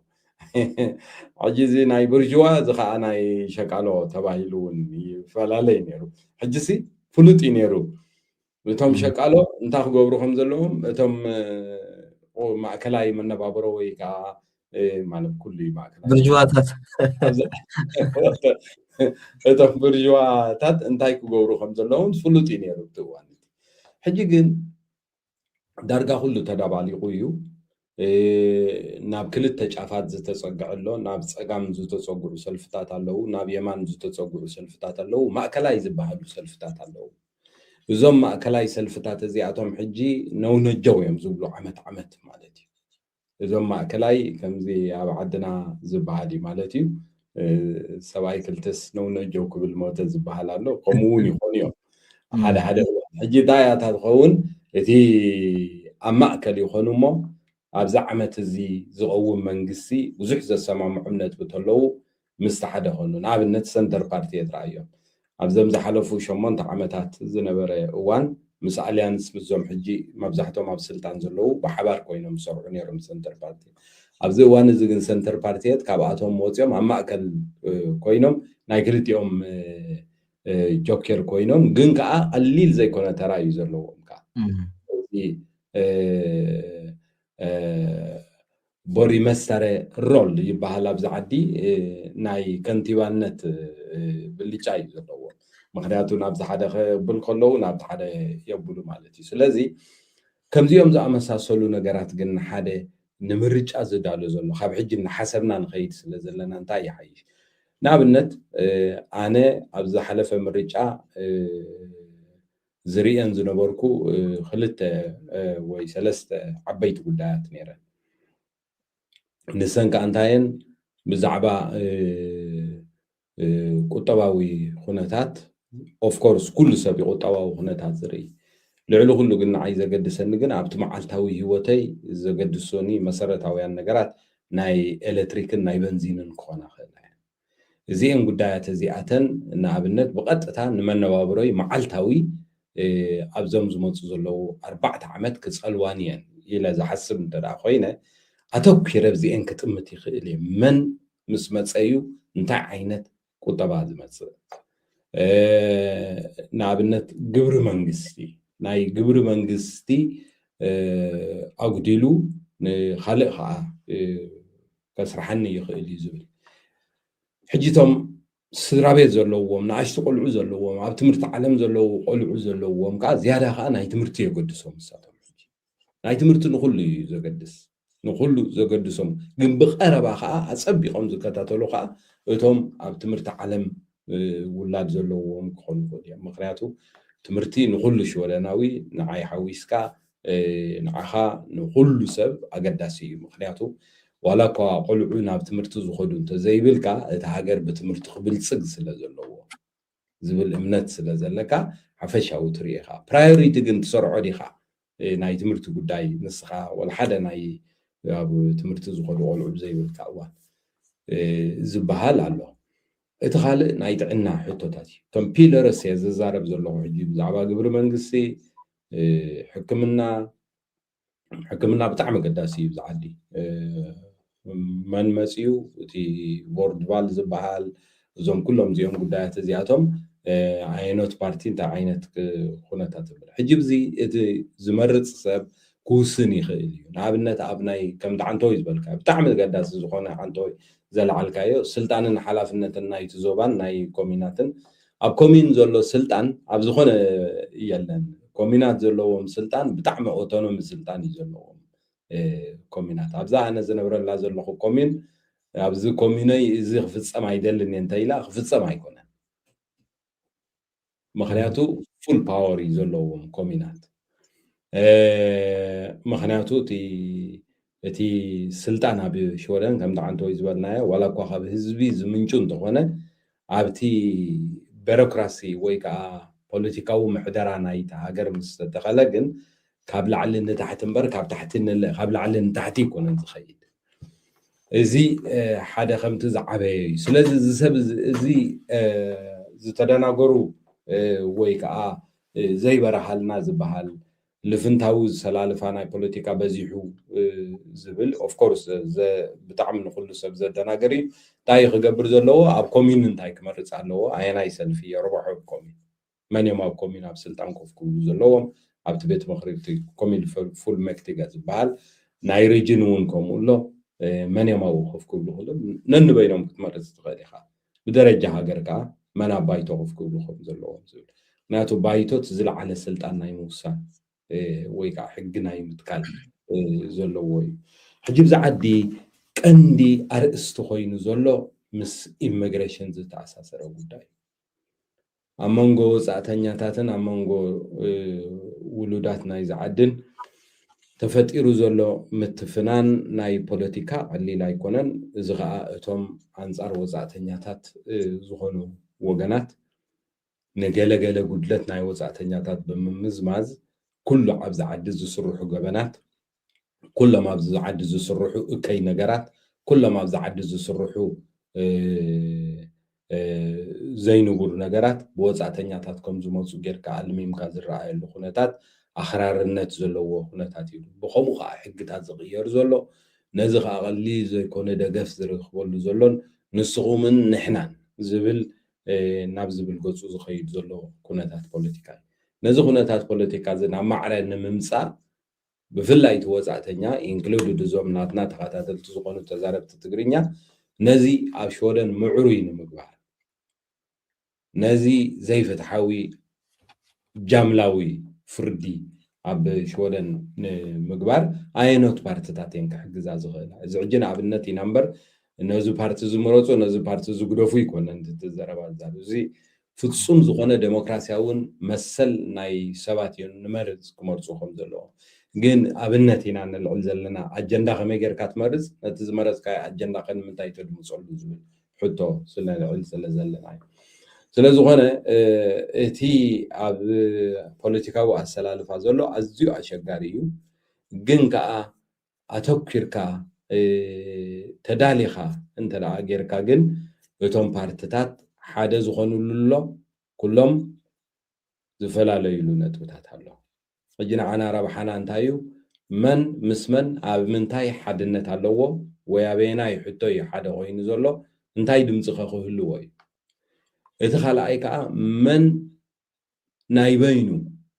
ሕጂ እዚ ናይ ብርጅዋ እዚ ከዓ ናይ ሸቃሎ ተባሂሉ እውን ይፈላለይ ነይሩ ሕጂ ሲ ፍሉጥ እዩ ነይሩ እቶም ሸቃሎ እንታይ ክገብሩ ከም ዘለዎም እቶም ማእከላይ መነባብሮ ወይ ከዓ ማለት ኩሉ ማእከላይ ብርጅዋታት እቶም ብርጅዋታት እንታይ ክገብሩ ከም ዘለዎም ፍሉጥ እዩ ነይሩ እቲ እዋን ሕጂ ግን ዳርጋ ኩሉ ተዳባሊቑ እዩ ናብ ክልተ ጫፋት ዝተፀግዐ ኣሎ ናብ ፀጋም ዝተፀጉዑ ሰልፍታት ኣለዉ ናብ የማን ዝተፀጉዑ ሰልፍታት ኣለዉ ማእከላይ ዝበሃሉ ሰልፍታት ኣለዉ እዞም ማእከላይ ሰልፍታት እዚኣቶም ሕጂ ነውነጀው እዮም ዝብሉ ዓመት ዓመት ማለት እዩ እዞም ማእከላይ ከምዚ ኣብ ዓድና ዝበሃል እዩ ማለት እዩ ሰብኣይ ክልተስ ነውነጀው ክብል ሞተ ዝበሃል ኣሎ ከምኡ እውን ይኾኑ እዮም ሓደ ሓደ ሕጂ ዳያታት ክኸውን እቲ ኣብ ማእከል ይኾኑ እሞ ኣብዛ ዓመት እዚ ዝቐውም መንግስቲ ብዙሕ ዘሰማምዑነት ብተለዉ ምስቲ ሓደ ኾኑ ንኣብነት ሰንተር ፓርቲ የትረኣዮም ኣብዞም ዝሓለፉ 8 ዓመታት ዝነበረ እዋን ምስ ኣልያንስ ምስዞም ሕጂ መብዛሕቶም ኣብ ስልጣን ዘለዉ ብሓባር ኮይኖም ዝሰርሑ ነይሮም ሰንተር ፓርቲ ኣብዚ እዋን እዚ ግን ሰንተር ፓርቲት ካብኣቶም ወፂኦም ኣብ ማእከል ኮይኖም ናይ ክልቲኦም ጆከር ኮይኖም ግን ከዓ ቀሊል ዘይኮነ ተራ እዩ ዘለዎም ከዓ ቦሪ መስተረ ሮል ይበሃል ኣብዚ ዓዲ ናይ ከንቲባነት ብልጫ እዩ ዘለዎ ምክንያቱ ናብዚ ሓደ ክብል ከለዉ ናብቲ ሓደ የብሉ ማለት እዩ ስለዚ ከምዚኦም ዝኣመሳሰሉ ነገራት ግን ሓደ ንምርጫ ዝዳሎ ዘሎ ካብ ሕጂ እናሓሰብና ንኸይድ ስለ ዘለና እንታይ ይሓይሽ ንኣብነት ኣነ ኣብ ዝሓለፈ ምርጫ ዝርአን ዝነበርኩ ክልተ ወይ ሰለስተ ዓበይቲ ጉዳያት ነይረን ንሰን ከዓ እንታየን ብዛዕባ ቁጠባዊ ኩነታት ኦፍ ኮርስ ኩሉ ሰብ ቁጠባዊ ኩነታት ዝርኢ ልዕሊ ኩሉ ግን ንዓይ ዘገድሰኒ ግን ኣብቲ መዓልታዊ ሂወተይ ዘገድሶኒ መሰረታውያን ነገራት ናይ ኤሌክትሪክን ናይ በንዚንን ክኾና ክእል እዚአን ጉዳያት እዚኣተን ንኣብነት ብቐጥታ ንመነባብሮይ መዓልታዊ ኣብዞም ዝመፁ ዘለዉ 4 ዓመት ክፀልዋን እየን ኢለ ዝሓስብ እንተደኣ ኮይነ ኣተኲረ ብዚአን ክጥምት ይኽእል እየ መን ምስ መፀዩ እንታይ ዓይነት ቁጠባ ዝመፅእ ንኣብነት ግብሪ መንግስቲ ናይ ግብሪ መንግስቲ ኣጉዲሉ ንካልእ ከዓ ከስራሐኒ ይኽእል እዩ ዝብል ሕጂቶም ስድራ ቤት ዘለዎም ንኣሽቱ ቆልዑ ዘለዎም ኣብ ትምህርቲ ዓለም ዘለዉ ቆልዑ ዘለዎም ከዓ ዝያዳ ከዓ ናይ ትምህርቲ የገድሶም ንሳቶም ናይ ትምህርቲ ንኩሉ እዩ ዘገድስ ንኩሉ ዘገድሶም ግን ብቐረባ ከዓ ኣፀቢቖም ዝከታተሉ ከዓ እቶም ኣብ ትምህርቲ ዓለም ውላድ ዘለዎም ክኾኑ ይኽእሉ እዮም ምክንያቱ ትምህርቲ ንኩሉ ሽወደናዊ ንዓይ ሓዊስካ ንዓኻ ንኩሉ ሰብ ኣገዳሲ እዩ ምክንያቱ ዋላ እኳ ቆልዑ ናብ ትምህርቲ ዝኸዱ እንተዘይብልካ እቲ ሃገር ብትምህርቲ ክብልፅግ ስለ ዘለዎ ዝብል እምነት ስለ ዘለካ ሓፈሻዊ ትርኢ ኢኻ ፕራዮሪቲ ግን ትሰርዖ ዲኻ ናይ ትምህርቲ ጉዳይ ንስኻ ወላ ሓደ ናይ ኣብ ትምህርቲ ዝኸዱ ቆልዑ ብዘይብልካ እዋን ዝበሃል ኣሎ እቲ ካልእ ናይ ጥዕና ሕቶታት እዩ እቶም ፒለርስ እየ ዝዛረብ ዘለኹ ሕጂ ብዛዕባ ግብሪ መንግስቲ ሕክምና ብጣዕሚ ገዳሲ እዩ ብዝዓዲ መን መፅዩ እቲ ቦርድ ባል ዝበሃል እዞም ኩሎም እዚኦም ጉዳያት እዚኣቶም ዓይነት ፓርቲ እንታይ ዓይነት ኩነታት ዝብል ሕጂ ብዚ እቲ ዝመርፅ ሰብ ክውስን ይኽእል እዩ ንኣብነት ኣብ ናይ ከም ዳዓንቶይ ዝበልካ ብጣዕሚ ገዳሲ ዝኾነ ዓንቶይ ዘለዓልካዮ ስልጣንን ሓላፍነትን ናይቲ ዞባን ናይ ኮሚናትን ኣብ ኮሚን ዘሎ ስልጣን ኣብ ዝኾነ የለን ኮሚናት ዘለዎም ስልጣን ብጣዕሚ ኦቶኖሚ ስልጣን እዩ ዘለዎም ኮሚናት ኣብዛ ኣነ ዝነብረላ ዘለኹ ኮሚን ኣብዚ ኮሚነይ እዚ ክፍፀም ኣይደልን እየ እንተኢላ ክፍፀም ኣይኮነን ምክንያቱ ፉል ፓወር ዘለዎም ኮሚናት ምክንያቱ እቲ ስልጣን ኣብ ሽወደን ከም ዳዓንተወይ ዝበልናዮ ዋላ እኳ ካብ ህዝቢ ዝምንጩ እንተኾነ ኣብቲ ቢሮክራሲ ወይ ከዓ ፖለቲካዊ ምሕደራ ናይቲ ሃገር ምስ ዝተተኸለ ግን ካብ ላዕሊ ንታሕቲ እምበር ካብ ላዕሊ ንታሕቲ ይኮነን ዝኸይድ እዚ ሓደ ከምቲ ዝዓበየ እዩ ስለዚ እዚ ሰብ እዚ ዝተደናገሩ ወይ ከዓ ዘይበረሃልና ዝበሃል ልፍንታዊ ዝሰላልፋ ናይ ፖለቲካ በዚሑ ዝብል ኦፍኮርስ ብጣዕሚ ንኩሉ ሰብ ዘደናገር እዩ እንታይ ክገብር ዘለዎ ኣብ ኮሚን እንታይ ክመርፅ ኣለዎ ኣየናይ ሰልፊ የርብሖ ኮሚን መን እዮም ኣብ ኮሚን ኣብ ስልጣን ኮፍ ክብሉ ዘለዎም ኣብቲ ቤት ምክሪ ኮሚን ፉል መክቲጋ ዝበሃል ናይ ሪጅን እውን ከምኡ ኣሎ መን እዮም ኣብኡ ኮፍ ክብሉ ክእሎም ነንበይኖም ክትመርፅ ትኽእል ኢኻ ብደረጃ ሃገር ከዓ መን ኣብ ባይቶ ኮፍ ክብሉ ከም ዘለዎም ዝብል ምክንያቱ ባይቶት ዝለዓለ ስልጣን ናይ ምውሳን ወይ ከዓ ሕጊ ናይ ምትካል ዘለዎ እዩ ሕጂ ብዛ ዓዲ ቀንዲ ኣርእስቲ ኮይኑ ዘሎ ምስ ኢሚግሬሽን ዝተኣሳሰረ ጉዳይ ኣብ መንጎ ወፃእተኛታትን ኣብ መንጎ ውሉዳት ናይ ዝዓድን ተፈጢሩ ዘሎ ምትፍናን ናይ ፖለቲካ ቀሊል ኣይኮነን እዚ ከዓ እቶም ኣንፃር ወፃእተኛታት ዝኾኑ ወገናት ንገለገለ ጉድለት ናይ ወፃእተኛታት ብምምዝማዝ ኩሉ ኣብዚ ዓዲ ዝስርሑ ገበናት ኩሎም ኣብዚ ዓዲ ዝስርሑ እከይ ነገራት ኩሎም ኣብዚ ዓዲ ዝስርሑ ዘይንቡር ነገራት ብወፃእተኛታት ከም ዝመፁ ጌርካ ኣልሚምካ ዝረኣየሉ ኩነታት ኣኽራርነት ዘለዎ ኩነታት እዩ ብከምኡ ከዓ ሕግታት ዝቕየር ዘሎ ነዚ ከዓ ቀሊል ዘይኮነ ደገፍ ዝረክበሉ ዘሎን ንስኹምን ንሕናን ዝብል ናብ ዝብል ገፁ ዝኸይድ ዘሎ ኩነታት ፖለቲካ ነዚ ኩነታት ፖለቲካ እዚ ናብ ማዕረ ንምምፃእ ብፍላይ እቲ ወፃእተኛ ኢንክሉድድ እዞም ናትና ተኸታተልቲ ዝኾኑ ተዛረብቲ ትግርኛ ነዚ ኣብ ሽወደን ምዕሩይ ንምግባር ነዚ ዘይፍትሓዊ ጃምላዊ ፍርዲ ኣብ ሽወደን ንምግባር ኣየኖት ፓርቲታት እየን ክሕግዛ ዝኽእላ እዚ ሕጂ ንኣብነት ኢና እምበር ነዚ ፓርቲ ዝመረፁ ነዚ ፓርቲ ዝግደፉ ይኮነን ትዘረባ ዛብ እዚ ፍጹም ዝኾነ ዴሞክራሲያውን መሰል ናይ ሰባት እዮም ንመርፅ ክመርፁ ከም ዘለዎም ግን ኣብነት ኢና ንልዕል ዘለና ኣጀንዳ ከመይ ጌርካ ትመርፅ ነቲ ዝመረፅካዮ ኣጀንዳ ንምንታይ ተድምፀሉ ዝብል ሕቶ ስለልዕል ስለዘለና እዩ ስለዝኾነ እቲ ኣብ ፖለቲካዊ ኣሰላልፋ ዘሎ ኣዝዩ ኣሸጋሪ እዩ ግን ከዓ ኣተኪርካ ተዳሊኻ እንተደኣ ጌርካ ግን እቶም ፓርቲታት ሓደ ዝኾኑሉ ኣሎ ኩሎም ዝፈላለዩሉ ነጥብታት ኣሎ ሕጂ ንዓና ረብሓና እንታይ እዩ መን ምስ መን ኣብ ምንታይ ሓድነት ኣለዎ ወይ ኣበየናይ ሕቶ እዩ ሓደ ኮይኑ ዘሎ እንታይ ድምፂ ክህልዎ እዩ እቲ ካልኣይ ከዓ መን ናይ በይኑ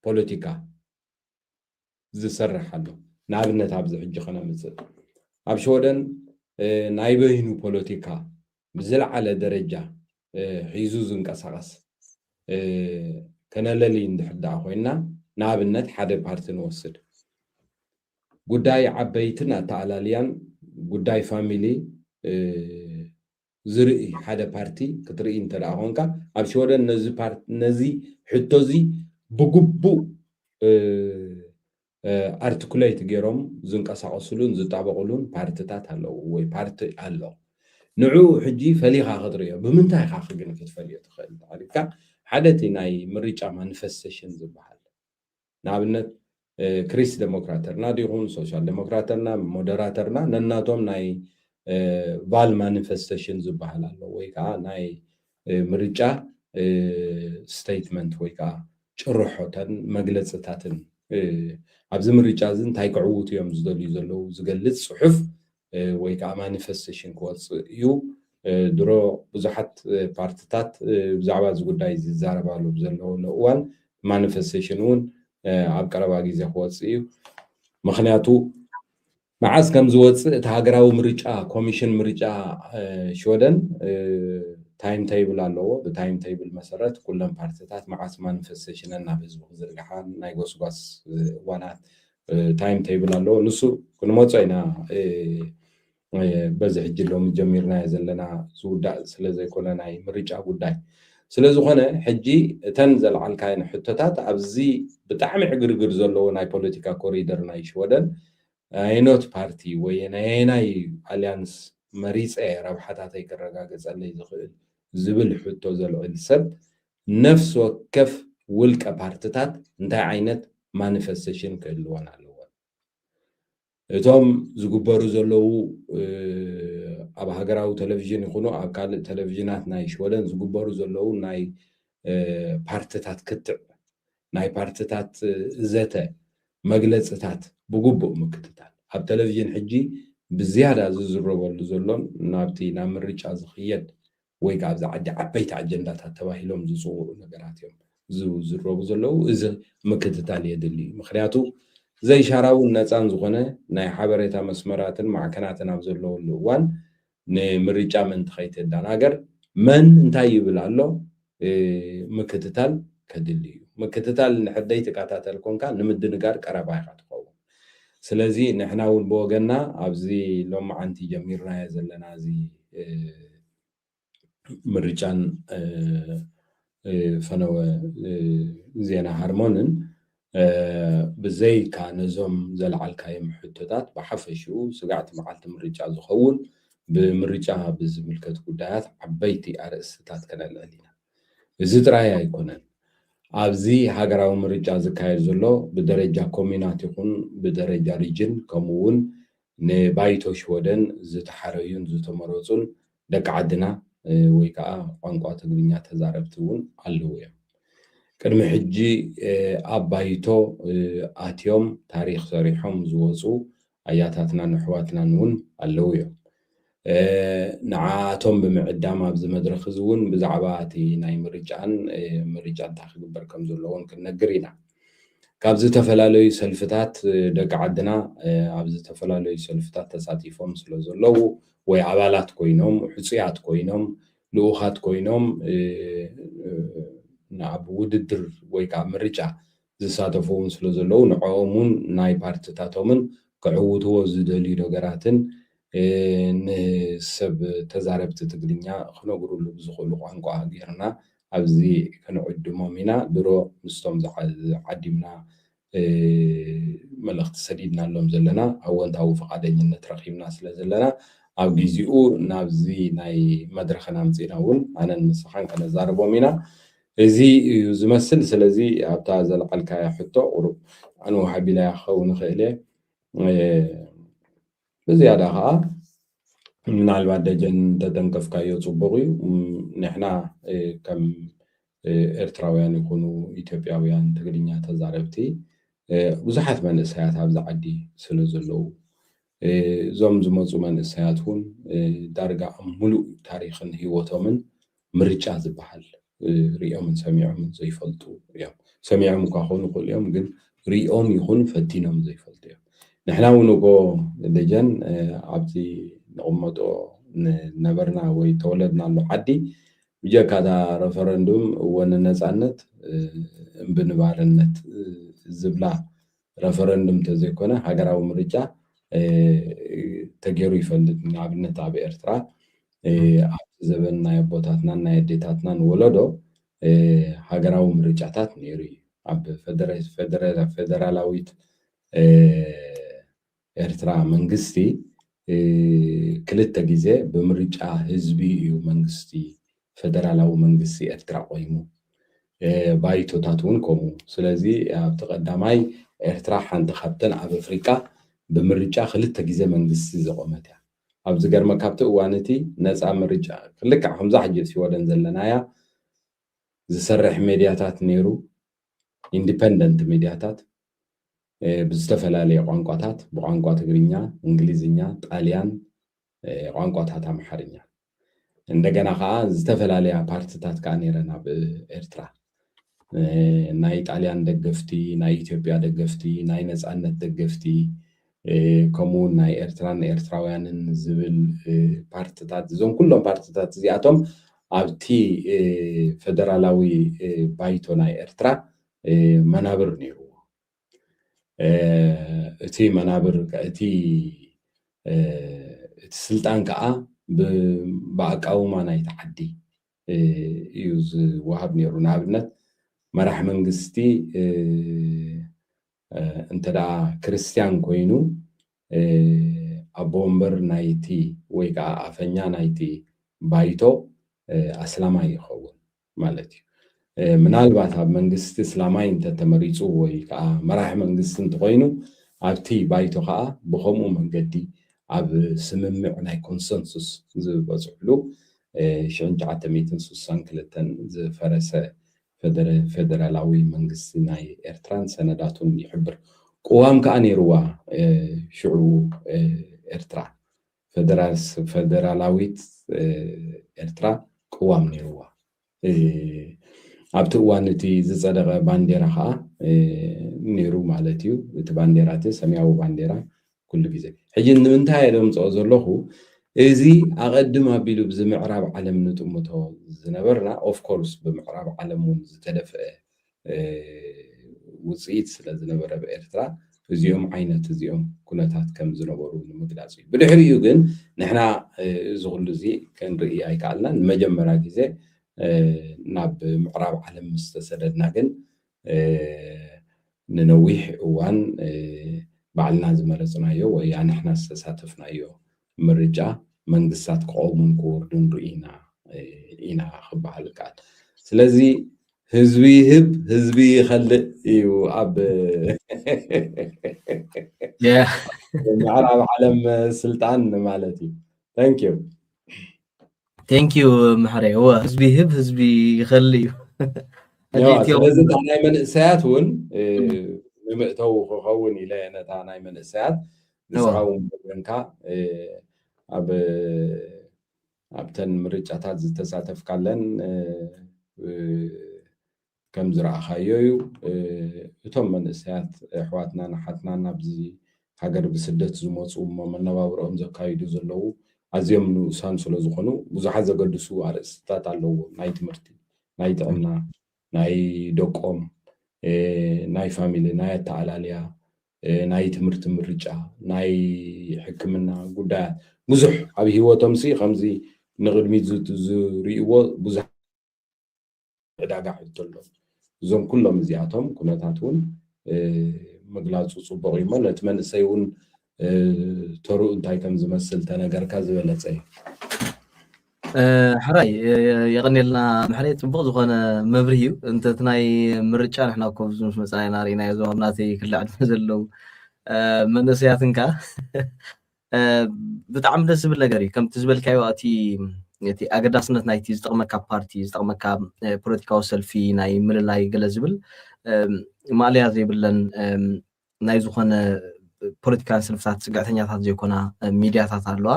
ፖለቲካ ዝሰርሕ ኣሎ ንኣብነት ኣብዚ ሕጂ ክነምፅእ ኣብ ሽወደን ናይ በይኑ ፖለቲካ ብዝለዓለ ደረጃ ሒዙ ዝንቀሳቐስ ከነለሊ እንድሕዳእ ኮይና ንኣብነት ሓደ ፓርቲ ንወስድ ጉዳይ ዓበይትን ኣተኣላልያን ጉዳይ ፋሚሊ ዝርኢ ሓደ ፓርቲ ክትርኢ እንተደኣ ኮንካ ኣብ ሽወደን ነዚ ሕቶ እዚ ብግቡእ ኣርቲኩሌት ገይሮም ዝንቀሳቐስሉን ዝጣበቕሉን ፓርቲታት ኣለዉ ወይ ፓርቲ ኣሎ ንዑ ሕጂ ፈሊኻ ክትሪኦ ብምንታይ ኢኻ ግን ክትፈልዮ ትኽእል ታሪካ ሓደ እቲ ናይ ምርጫ ማኒፌስቴሽን ዝበሃል ንኣብነት ክሪስ ዴሞክራተርና ዲኹን ሶሻል ዴሞክራተርና ሞደራተርና ነናቶም ናይ ቫል ማኒፌስቴሽን ዝበሃል ኣሎ ወይ ከዓ ናይ ምርጫ ስቴትመንት ወይ ከዓ ጭርሖተን መግለፅታትን ኣብዚ ምርጫ እዚ እንታይ ክዕውቱ እዮም ዝደልዩ ዘለዉ ዝገልፅ ፅሑፍ ወይ ከዓ ማኒፌስቴሽን ክወፅእ እዩ ድሮ ብዙሓት ፓርቲታት ብዛዕባ እዚ ጉዳይ ዝዛረባሉ ዘለውሉ እዋን ማኒፌስቴሽን እውን ኣብ ቀረባ ግዜ ክወፅእ እዩ ምክንያቱ መዓዝ ከም ዝወፅእ እቲ ሃገራዊ ምርጫ ኮሚሽን ምርጫ ሽወደን ታይም ቴብል ኣለዎ ብታይም ቴብል መሰረት ኩሎም ፓርቲታት መዓዝ ማኒፌስቴሽን ናብ ህዝቢ ክዝርግሓን ናይ ጎስጓስ እዋናት ታይም ቴብል ኣለዎ ንሱ ክንመፆ ኢና በዚ ሕጂ ሎም ጀሚርናዮ ዘለና ዝውዳእ ስለዘይኮነ ናይ ምርጫ ጉዳይ ስለዝኾነ ሕጂ እተን ዘለዓልካየን ሕቶታት ኣብዚ ብጣዕሚ ዕግርግር ዘለዎ ናይ ፖለቲካ ኮሪደር ናይ ሽወደን ኣይኖት ፓርቲ ወይ ናይ ኣልያንስ መሪፀ ረብሓታተይ ክረጋገፀለይ ዝኽእል ዝብል ሕቶ ዘልዕል ሰብ ነፍሲ ወከፍ ውልቀ ፓርቲታት እንታይ ዓይነት ማኒፌስቴሽን ክህልወን ኣለወን እቶም ዝግበሩ ዘለዉ ኣብ ሃገራዊ ቴሌቭዥን ይኹኑ ኣብ ካልእ ቴሌቭዥናት ናይ ሽወደን ዝግበሩ ዘለዉ ናይ ፓርቲታት ክትዕ ናይ ፓርቲታት ዘተ መግለፅታት ብግቡእ ምክትታል ኣብ ቴሌቭዥን ሕጂ ብዝያዳ ዝዝረበሉ ዘሎን ናብቲ ናብ ምርጫ ዝኽየድ ወይ ከዓ ኣብዚ ዓዲ ዓበይቲ ኣጀንዳታት ተባሂሎም ዝፅውዑ ነገራት እዮም ዝዝረቡ ዘለዉ እዚ ምክትታል የድሊ ምክንያቱ ዘይሻራውን ነፃን ዝኾነ ናይ ሓበሬታ መስመራትን ማዕከናትን ኣብ ዘለውሉ እዋን ንምርጫ ምንቲ ከይተደናገር መን እንታይ ይብል ኣሎ ምክትታል ከድሊ እዩ ምክትታል ንሕደይ ትከታተል ኮንካ ንምድንጋር ቀረባ ኢኻ ትኸውን ስለዚ ንሕና እውን ብወገና ኣብዚ ሎማዓንቲ ጀሚርናዮ ዘለና እዚ ምርጫን ፈነወ ዜና ሃርሞንን ብዘይካ ነዞም ዘለዓልካዮም ሕቶታት ብሓፈሽኡ ስጋዕቲ መዓልቲ ምርጫ ዝኸውን ብምርጫ ብዝምልከት ጉዳያት ዓበይቲ ኣርእስትታት ከነልዕል ኢና እዚ ጥራይ ኣይኮነን ኣብዚ ሃገራዊ ምርጫ ዝካየድ ዘሎ ብደረጃ ኮሚናት ይኹን ብደረጃ ሪጅን ከምኡ እውን ንባይቶ ሽወደን ዝተሓረዩን ዝተመረፁን ደቂ ዓድና ወይ ከዓ ቋንቋ ትግርኛ ተዛረብቲ እውን ኣለዉ እዮም ቅድሚ ሕጂ ኣብ ባይቶ ኣትዮም ታሪክ ሰሪሖም ዝወፁ ኣያታትናን ኣሕዋትናን እውን ኣለዉ እዮም ንዓቶም ብምዕዳም ኣብዚ መድረክ እዚ እውን ብዛዕባ እቲ ናይ ምርጫን ምርጫ እንታይ ክግበር ከም ዘለዎን ክንነግር ኢና ካብ ዝተፈላለዩ ሰልፍታት ደቂ ዓድና ኣብ ዝተፈላለዩ ሰልፍታት ተሳቲፎም ስለ ዘለዉ ወይ ኣባላት ኮይኖም ሕፁያት ኮይኖም ልኡኻት ኮይኖም ናብ ውድድር ወይ ከዓ ምርጫ ዝሳተፉ እውን ስለ ዘለዉ ንዕኦም እውን ናይ ፓርቲታቶምን ክዕውትዎ ዝደልዩ ነገራትን ንሰብ ተዛረብቲ ትግርኛ ክነግርሉ ብዝኽእሉ ቋንቋ ጌርና ኣብዚ ክንዕድሞም ኢና ድሮ ምስቶም ዓዲምና መልእኽቲ ሰዲድናሎም ዘለና ኣወንታዊ ፈቃደኝነት ረኺብና ስለ ዘለና ኣብ ግዚኡ ናብዚ ናይ መድረኽና ኣምፂና እውን ኣነን ንስኻን ከነዛርቦም ኢና እዚ እዩ ዝመስል ስለዚ ኣብታ ዘለዓልካያ ሕቶ ቁሩብ ኣነ ሓቢላያ ክኸውን ይኽእል ብዝያዳ ከዓ ምናልባት ደጀን ተጠንቀፍካዮ ፅቡቅ እዩ ንሕና ከም ኤርትራውያን ይኹኑ ኢትዮጵያውያን ትግርኛ ተዛረብቲ ብዙሓት መንእሰያት ኣብዚ ዓዲ ስለ ዘለዉ እዞም ዝመፁ መንእሰያት እውን ዳርጋ ሙሉእ ታሪክን ሂወቶምን ምርጫ ዝበሃል ሪኦምን ሰሚዖምን ዘይፈልጡ እዮም ሰሚዖም እኳ ክኾኑ ይኽእሉ እዮም ግን ሪኦም ይኹን ፈቲኖም ዘይፈልጡ እዮም ንሕና እውን እኮ ደጀን ኣብቲ ንቕመጦ ነበርና ወይ ተወለድናሉ ዓዲ ብጀካታ ረፈረንዱም ወንነፃነት እምብንባርነት ዝብላ ረፈረንዱም ተዘይኮነ ሃገራዊ ምርጫ ተገይሩ ይፈልጥ ንኣብነት ኣብ ኤርትራ ኣብ ዘበን ናይ ኣቦታትናን ናይ ኣዴታትናን ወለዶ ሃገራዊ ምርጫታት ነይሩ እዩ ኣብ ፌደራላዊት ኤርትራ መንግስቲ ክልተ ግዜ ብምርጫ ህዝቢ እዩ መንግስቲ ፌደራላዊ መንግስቲ ኤርትራ ቆይሙ ባይቶታት እውን ከምኡ ስለዚ ኣብቲ ቀዳማይ ኤርትራ ሓንቲ ካብተን ኣብ ኣፍሪቃ ብምርጫ ክልተ ግዜ መንግስቲ ዘቆመት እያ ኣብ ዝገርመ ካብቲ እዋን እቲ ነፃ ምርጫ ክልክዕ ከምዛ ሕጂ ሲወደን ዘለናያ ዝሰርሕ ሜድያታት ነይሩ ኢንዲፐንደንት ሚድያታት ብዝተፈላለየ ቋንቋታት ብቋንቋ ትግርኛ እንግሊዝኛ ጣልያን ቋንቋታት ኣምሓርኛ እንደገና ከዓ ዝተፈላለያ ፓርቲታት ከዓ ነይረን ኣብ ኤርትራ ናይ ጣልያን ደገፍቲ ናይ ኢትዮጵያ ደገፍቲ ናይ ነፃነት ደገፍቲ ከምኡውን ናይ ኤርትራን ኤርትራውያንን ዝብል ፓርቲታት እዞም ኩሎም ፓርቲታት እዚኣቶም ኣብቲ ፌደራላዊ ባይቶ ናይ ኤርትራ መናብር ነይሩ እቲ መናብር እቲ ስልጣን ከዓ ብኣቃውማ ናይቲ ዓዲ እዩ ዝወሃብ ነይሩ ንኣብነት መራሒ መንግስቲ እንተዳ ክርስቲያን ኮይኑ ኣቦ ወንበር ናይቲ ወይ ከዓ ኣፈኛ ናይቲ ባይቶ ኣስላማይ ይኸውን ማለት እዩ ምናልባት ኣብ መንግስቲ እስላማይ እንተተመሪፁ ወይ ከዓ መራሒ መንግስቲ እንተኮይኑ ኣብቲ ባይቶ ከዓ ብከምኡ መንገዲ ኣብ ስምምዕ ናይ ኮንሰንሱስ ዝበፅሕሉ 1962 ዝፈረሰ ፌደራላዊ መንግስቲ ናይ ኤርትራን ሰነዳቱን ይሕብር ቅዋም ከዓ ነይርዋ ሽዑ ኤርትራ ፌደራላዊት ኤርትራ ቅዋም ነይርዋ ኣብቲ እዋን እቲ ዝፀደቐ ባንዴራ ከዓ ነይሩ ማለት እዩ እቲ ባንዴራ እቲ ሰማያዊ ባንዴራ ኩሉ ግዜ ሕጂ ንምንታይ ደምፅኦ ዘለኹ እዚ ኣቐድም ኣቢሉ ብዝምዕራብ ዓለም ንጥምቶ ዝነበርና ኦፍ ኮርስ ብምዕራብ ዓለም እውን ዝተደፍአ ውፅኢት ስለ ዝነበረ ብኤርትራ እዚኦም ዓይነት እዚኦም ኩነታት ከም ዝነበሩ ንምግላፅ እዩ ብድሕሪኡ ግን ንሕና እዚ ኩሉ እዚ ክንርኢ ኣይከኣልና ንመጀመርያ ግዜ ናብ ምዕራብ ዓለም ዝተሰደድና ግን ንነዊሕ እዋን ባዕልና ዝመረፅናዮ ወይ ንሕና ዝተሳተፍናዮ ምርጫ መንግስታት ክቆሙን ክወርዱን ርኢና ኢና ክበሃል ይከኣል ስለዚ ህዝቢ ይህብ ህዝቢ ይኸልእ እዩ ኣብ ምዕራብ ዓለም ስልጣን ማለት እዩ ቴንኪዩ ማሕረ هو ህዝቢ ይህብ ህዝቢ ይኸልእ እዩ ስለዚ ናይ መንእሰያት እውን ንምእተው ክኸውን ኢለ ነታ ናይ መንእሰያት ንስኻ እውን በንካ ኣብተን ምርጫታት ዝተሳተፍካለን ከም ዝረኣኻዮ እዩ እቶም መንእሰያት ኣሕዋትና ናሓትና ናብዚ ሃገር ብስደት ዝመፁ መነባብሮኦም ዘካይዱ ዘለዉ ኣዝዮም ንኡሳን ስለ ዝኾኑ ብዙሓት ዘገድሱ ኣርእስታት ኣለዎ ናይ ትምህርቲ ናይ ጥዕና ናይ ደቆም ናይ ፋሚሊ ናይ ኣተዓላልያ ናይ ትምህርቲ ምርጫ ናይ ሕክምና ጉዳያት ብዙሕ ኣብ ሂወቶም ሲ ከምዚ ንቅድሚት ዝርእይዎ ብዙሕ ዕዳጋ ሕቶ ኣሎ እዞም ኩሎም እዚኣቶም ኩነታት እውን ምግላፁ ፅቡቅ እዩ እሞ ነቲ መንእሰይ እውን ተርኡ እንታይ ከም ዝመስል ተነገርካ ዝበለፀ እዩ ሕራይ የቀኒልና ምሕረ ፅቡቅ ዝኾነ መብርህ እዩ እንተት ናይ ምርጫ ንሕና ኮብዚ ምስ መፅናይና ርኢናዮ ዞም ናተይ ክላዕድመ ዘለው መንእሰያትንካ ብጣዕሚ ደስ ዝብል ነገር እዩ ከምቲ ዝበልካዮ እቲ ኣገዳስነት ናይቲ ዝጠቕመካ ፓርቲ ዝጠቕመካ ፖለቲካዊ ሰልፊ ናይ ምልላይ ገለ ዝብል ማልያ ዘይብለን ናይ ዝኾነ ፖለቲካን ሰልፍታት ስግዕተኛታት ዘይኮና ሚድያታት ኣለዋ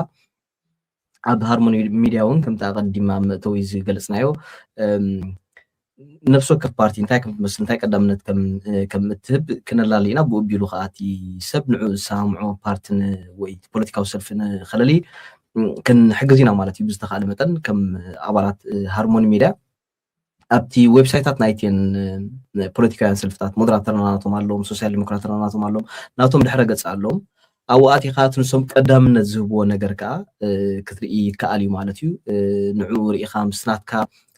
ኣብ ሃርሞኒ ሚድያ እውን ከምቲ ኣቐዲማ መእተዊ ዝገልፅናዮ ነፍሲ ወከፍ ፓርቲ እንታይ ከም ትመስል እንታይ ቀዳምነት ከም እትህብ ክነላሊና ብኡ ኣቢሉ ከዓ እቲ ሰብ ንዑ ዝሰማምዖ ፓርቲን ወይ ፖለቲካዊ ሰልፊ ንኸለሊ ክንሕግዝ ኢና ማለት እዩ ብዝተኻእለ መጠን ከም ኣባላት ሃርሞኒ ሚድያ ኣብቲ ዌብሳይታት ናይተን ፖለቲካውያን ሰልፍታት ሞደራተርና ናቶም ኣለዎም ሶሻል ዲሞክራተርና ናቶም ኣለዎም ናቶም ድሕረ ገፅ ኣለዎም ኣብኡ ኣቲኻ ንሶም ቀዳምነት ዝህብዎ ነገር ከዓ ክትርኢ ይከኣል እዩ ማለት እዩ ንዑ ርኢኻ ምስ ናትካ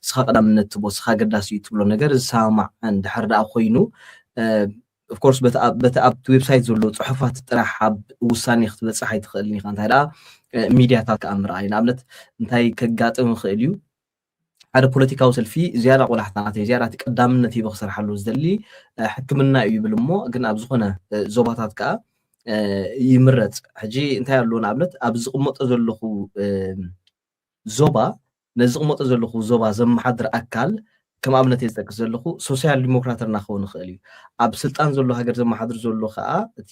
ስኻ ቀዳምነት ትቦ ስኻ ገዳሲ እዩ ትብሎ ነገር ዝሰማዕ እንድሕር ደኣ ኮይኑ ኦፍኮርስ በቲ ኣብቲ ዌብሳይት ዘሎ ፅሑፋት ጥራሕ ኣብ ውሳኔ ክትበፅሕ ኣይትኽእልን ኢኻ እንታይ ደኣ ሚድያታት ከዓ ምርኣይ ንኣብነት እንታይ ከጋጥም ይኽእል እዩ ሓደ ፖለቲካዊ ሰልፊ ዝያዳ ቆላሕታ ናተይ ዝያዳ እቲ ቀዳምነት ሂቦ ክሰርሓሉ ዝደሊ ሕክምና እዩ ይብል እሞ ግን ኣብ ዝኾነ ዞባታት ከዓ ይምረፅ ሕጂ እንታይ ኣሎ ንኣብነት ኣብ ዝቕመጦ ዘለኹ ዞባ ነዚ ዝቕመጦ ዘለኹ ዞባ ዘመሓድር ኣካል ከም ኣብነት ዝጠቅስ ዘለኹ ሶሻል ዲሞክራተርና ክኸውን ይኽእል እዩ ኣብ ስልጣን ዘሎ ሃገር ዘመሓድር ዘሎ ከዓ እቲ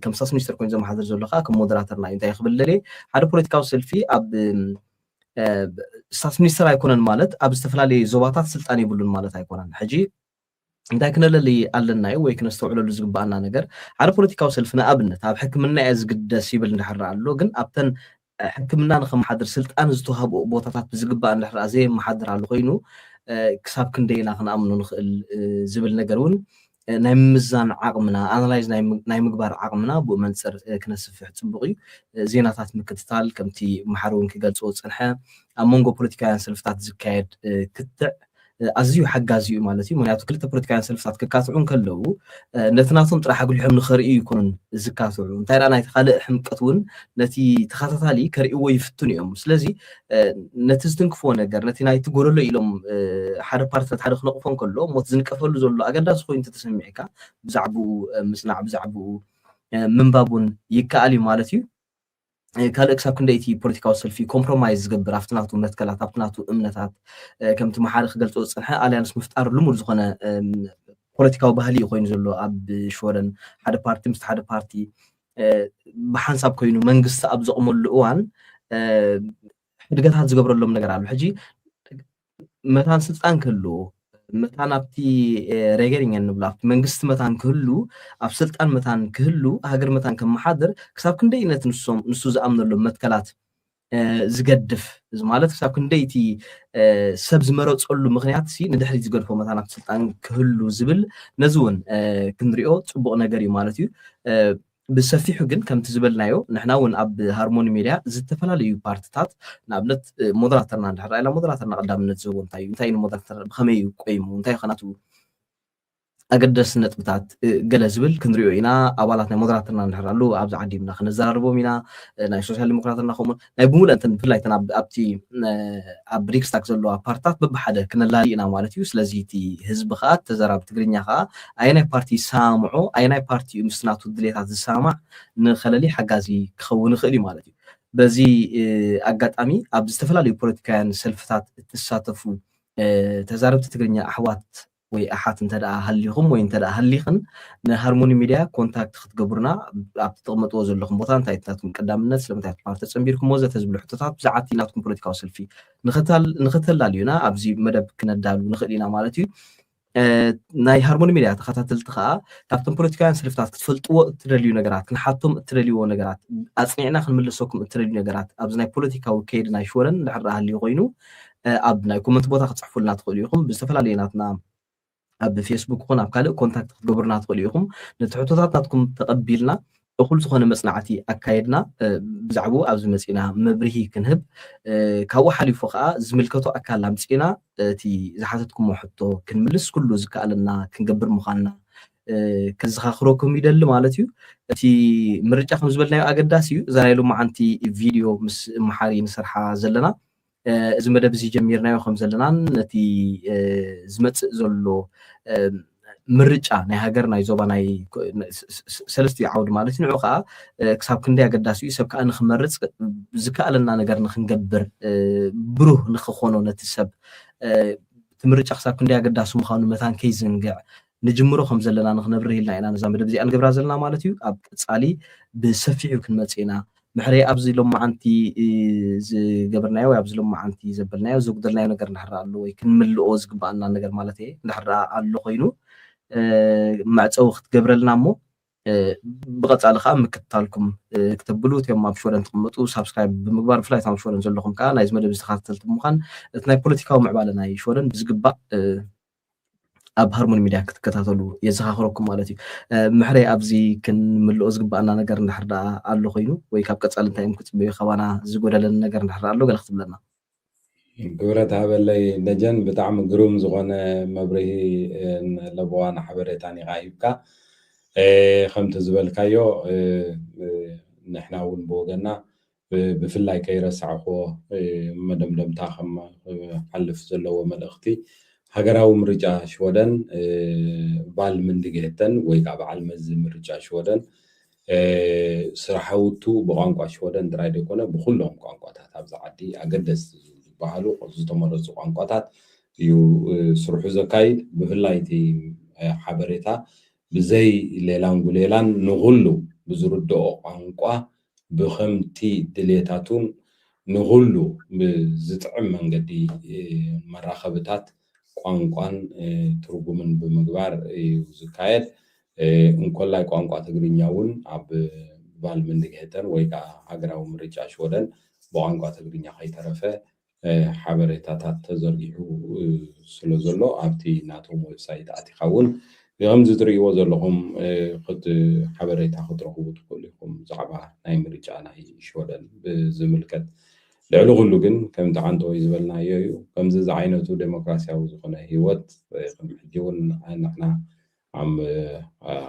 ከም ስታትስ ሚኒስተር ኮይኑ ዘመሓድር ዘሎ ከዓ ከም ሞደራተርና እዩ እንታይ ክብል ደልየ ሓደ ፖለቲካዊ ሰልፊ ኣብ ስታትስ ሚኒስተር ኣይኮነን ማለት ኣብ ዝተፈላለየ ዞባታት ስልጣን ይብሉን ማለት ኣይኮነን ሕጂ እንታይ ክነለሊ ኣለና እዩ ወይ ክነስተውዕለሉ ዝግባአና ነገር ሓደ ፖለቲካዊ ሰልፊ ንኣብነት ኣብ ሕክምና እየ ዝግደስ ይብል እንድሕር ኣሎ ግን ኣብተን ሕክምና ንኸመሓድር ስልጣን ዝተዋሃቡ ቦታታት ብዝግባእ እንድሕር ዘየመሓድር ኣሎ ኮይኑ ክሳብ ክንደይና ክንኣምኑ ንኽእል ዝብል ነገር እውን ናይ ምምዛን ዓቕምና ኣናላይዝ ናይ ምግባር ዓቕምና ብኡ መንፅር ክነስፍሕ ፅቡቕ እዩ ዜናታት ምክትታል ከምቲ መሓሪ እውን ክገልፅዎ ዝፀንሐ ኣብ መንጎ ፖለቲካውያን ሰልፍታት ዝካየድ ክትዕ ኣዝዩ ሓጋዚ እዩ ማለት እዩ ምክንያቱ ክልተ ፖለቲካውያን ሰልፍታት ክካትዑ ከለዉ ነቲ ናቶም ጥራሕ ኣጉሊሖም ንኸርእዩ ይኩኑን ዝካትዑ እንታይ ደኣ ናይቲ ካልእ ሕምቀት እውን ነቲ ተኸታታሊ ከርእይዎ ይፍቱን እዮም ስለዚ ነቲ ዝትንክፍዎ ነገር ነቲ ናይቲ ጎለሎ ኢሎም ሓደ ፓርቲታት ሓደ ክነቕፎም ከሎ ሞት ዝንቀፈሉ ዘሎ ኣገዳሲ ኮይኑ ተሰሚዕካ ብዛዕባኡ ምስናዕ ብዛዕባኡ ምንባብ እውን ይከኣል እዩ ማለት እዩ ካልእ ክሳብ ክንደይቲ ፖለቲካዊ ሰልፊ ኮምፕሮማይዝ ዝገብር ኣብቲ ናቱ መትከላት ኣብቲ ናቱ እምነታት ከምቲ መሓሪ ክገልፆ ዝፀንሐ ኣልያንስ ምፍጣር ልሙድ ዝኾነ ፖለቲካዊ ባህሊ እዩ ኮይኑ ዘሎ ኣብ ሽወደን ሓደ ፓርቲ ምስ ሓደ ፓርቲ ብሓንሳብ ኮይኑ መንግስቲ ኣብ ዘቕመሉ እዋን ሕድገታት ዝገብረሎም ነገር ኣሎ ሕጂ መታን ስልጣን ክህልዎ መታን ኣብቲ ሬገሪንግ እንብሎ ኣብቲ መንግስቲ መታን ክህሉ ኣብ ስልጣን መታን ክህሉ ሃገር መታን ከመሓድር ክሳብ ክንደይ ነት ንሱ ዝኣምነሎም መትከላት ዝገድፍ እዚ ማለት ክሳብ ክንደይቲ ሰብ ዝመረፀሉ ምክንያት ንድሕሪት ዝገድፎ መታን ኣብቲ ስልጣን ክህሉ ዝብል ነዚ እውን ክንሪኦ ፅቡቕ ነገር እዩ ማለት እዩ ብሰፊሑ ግን ከምቲ ዝበልናዮ ንሕና እውን ኣብ ሃርሞኒ ሚድያ ዝተፈላለዩ ፓርቲታት ንኣብነት ሞደራተርና እንድሕር ኢላ ሞደራተርና ቀዳምነት ዝህቦ እንታይ እዩ እንታይ ሞደራተር ብኸመይ እዩ ቆይሙ እንታይ ከናቱ ኣገደስ ነጥብታት ገለ ዝብል ክንሪኦ ኢና ኣባላት ናይ ሞደራተርና እንድሕር ኣሉ ኣብዚ ዓዲ ኢልና ክነዘራርቦም ኢና ናይ ሶሻል ዲሞክራተርና ከምኡ ናይ ብምሉእ እንተን ብፍላይ ተን ኣብቲ ኣብ ሪክስታግ ዘለዋ ፓርቲታት በብሓደ ክነላሊ ኢና ማለት እዩ ስለዚ እቲ ህዝቢ ከዓ ተዘራብ ትግርኛ ከዓ ኣየናይ ፓርቲ ሳምዖ ኣየናይ ፓርቲ እዩ ምስ ናቱ ድሌታት ዝሰማዕ ንኸለሊ ሓጋዚ ክኸውን ይኽእል እዩ ማለት እዩ በዚ ኣጋጣሚ ኣብ ዝተፈላለዩ ፖለቲካውያን ሰልፍታት እትሳተፉ ተዛረብቲ ትግርኛ ኣሕዋት ወይ ኣሓት እንተደኣ ሃሊኹም ወይ እንተደኣ ሃሊኽን ንሃርሞኒ ሚድያ ኮንታክት ክትገብሩና ኣብቲ ተቐመጥዎ ዘለኹም ቦታ እንታይ ናትኩም ቀዳምነት ስለምንታይ ፓርቲ ተፀንቢርኩም ወዘተ ዝብሉ ሕቶታት ብዛዕባ ናትኩም ፖለቲካዊ ሰልፊ ንኽተላልዩና ኣብዚ መደብ ክነዳሉ ንኽእል ኢና ማለት እዩ ናይ ሃርሞኒ ሚድያ ተኸታተልቲ ከዓ ካብቶም ፖለቲካውያን ሰልፍታት ክትፈልጥዎ እትደልዩ ነገራት ክንሓቶም እትደልይዎ ነገራት ኣፅኒዕና ክንምልሰኩም እትደልዩ ነገራት ኣብዚ ናይ ፖለቲካዊ ከይዲ ናይ ሽወረን እንድሕር ሃልዩ ኮይኑ ኣብ ናይ ኮመንት ቦታ ክፅሕፉልና ትኽእሉ ኢኹም ብዝተፈላለየ ናትና ኣብ ፌስቡክ ኮን ኣብ ካልእ ኮንታክት ክትገብሩና ትኽእሉ ኢኹም ነቲ ሕቶታት ናትኩም ተቐቢልና እኹል ዝኾነ መፅናዕቲ ኣካየድና ብዛዕባኡ ኣብዚ መፂና መብርሂ ክንህብ ካብኡ ሓሊፉ ከዓ ዝምልከቶ ኣካል ኣምፂና እቲ ዝሓተትኩሞ ሕቶ ክንምልስ ኩሉ ዝከኣለና ክንገብር ምዃንና ከዘኻኽረኩም ይደሊ ማለት እዩ እቲ ምርጫ ከም ዝበልናዮ ኣገዳሲ እዩ እዛ ናይ ሎማዓንቲ ቪድዮ ምስ መሓሪ ንሰርሓ ዘለና እዚ መደብ እዚ ጀሚርናዮ ከም ዘለናን ነቲ ዝመፅእ ዘሎ ምርጫ ናይ ሃገር ናይ ዞባ ናይ ሰለስተ ዓውዲ ማለት እዩ ንዑ ከዓ ክሳብ ክንደይ ኣገዳሲ እዩ ሰብ ከዓ ንክመርፅ ዝከኣለና ነገር ንክንገብር ብሩህ ንክኾኖ ነቲ ሰብ እቲ ምርጫ ክሳብ ክንደይ ኣገዳሲ ምዃኑ መታን ከይዝንግዕ ንጅምሮ ከም ዘለና ንክነብር ኢልና ኢና ነዛ መደብ እዚኣ ንገብራ ዘለና ማለት እዩ ኣብ ቀፃሊ ብሰፊሑ ክንመፅእ ኢና ምሕረይ ኣብዚ ሎማዓንቲ ዝገበርናዮ ወይ ኣብዚ ሎማዓንቲ ዘበልናዮ ዝጉደልናዮ ነገር እንድሕር ኣሎ ወይ ክንምልኦ ዝግባአና ነገር ማለት እየ እንድሕር ኣሎ ኮይኑ ማዕፀዊ ክትገብረልና እሞ ብቐፃሊ ከዓ ምክትታልኩም ክተብሉ እትዮም ኣብ ሽወደን ትቕመጡ ሳብስክራይብ ብምግባር ብፍላይ ኣብ ሽወደን ዘለኹም ከዓ ናይዚ መደብ ዝተኸታተልቲ ምዃን እቲ ናይ ፖለቲካዊ ምዕባለ ናይ ሽወደን ብዝግባእ ኣብ ሃርሞኒ ሚድያ ክትከታተሉ የዘኻኽረኩም ማለት እዩ ምሕረይ ኣብዚ ክንምልኦ ዝግባአና ነገር እንድሕር ደኣ ኣሎ ኮይኑ ወይ ካብ ቀፃሊ እንታይ እዮም ክፅበዩ ከባና ዝጎደለን ነገር እንድሕር ኣሎ ገለ ክትብለና ግብረት ሃበለይ ደጀን ብጣዕሚ ግሩም ዝኾነ መብርሂ ለቦዋና ሓበሬታን ኢኻ ሂብካ ከምቲ ዝበልካዮ ንሕና እውን ብወገና ብፍላይ ከይረሳዕኽዎ መደምደምታ ከም ሓልፍ ዘለዎ መልእኽቲ ሃገራዊ ምርጫ ሽወደን ባል ምንድግህተን ወይ ከዓ በዓል መዚ ምርጫ ሽወደን ስራሕውቱ ብቋንቋ ሽወደን ጥራይ ደይኮነ ብኩሎም ቋንቋታት ኣብዚ ዓዲ ኣገደስቲ ዝበሃሉ ዝተመረፁ ቋንቋታት እዩ ስርሑ ዘካይድ ብፍላይ እቲ ሓበሬታ ብዘይ ሌላን ጉሌላን ንኩሉ ብዝርድኦ ቋንቋ ብከምቲ ድሌታቱን ንኩሉ ብዝጥዕም መንገዲ መራኸብታት ቋንቋን ትርጉምን ብምግባር እዩ ዝካየድ እንኮላይ ቋንቋ ትግርኛ እውን ኣብ ባል ምንድግህተን ወይ ከዓ ሃገራዊ ምርጫ ሽወደን ብቋንቋ ትግርኛ ከይተረፈ ሓበሬታታት ተዘርጊሑ ስለ ዘሎ ኣብቲ ናቶም ዌብሳይት ኣቲኻ እውን ከምዚ ትርእይዎ ዘለኹም ቅድ ሓበሬታ ክትረኽቡ ትኽእሉ ኢኹም ብዛዕባ ናይ ምርጫ ናይ ሽወደን ብዝምልከት ልዕሊ ኩሉ ግን ከምቲ ሓንቲ ወይ ዝበልናዮ እዩ ከምዚ ዝዓይነቱ ዴሞክራሲያዊ ዝኾነ ሂወት ቅድሚ ሕጂ እውን ንሕና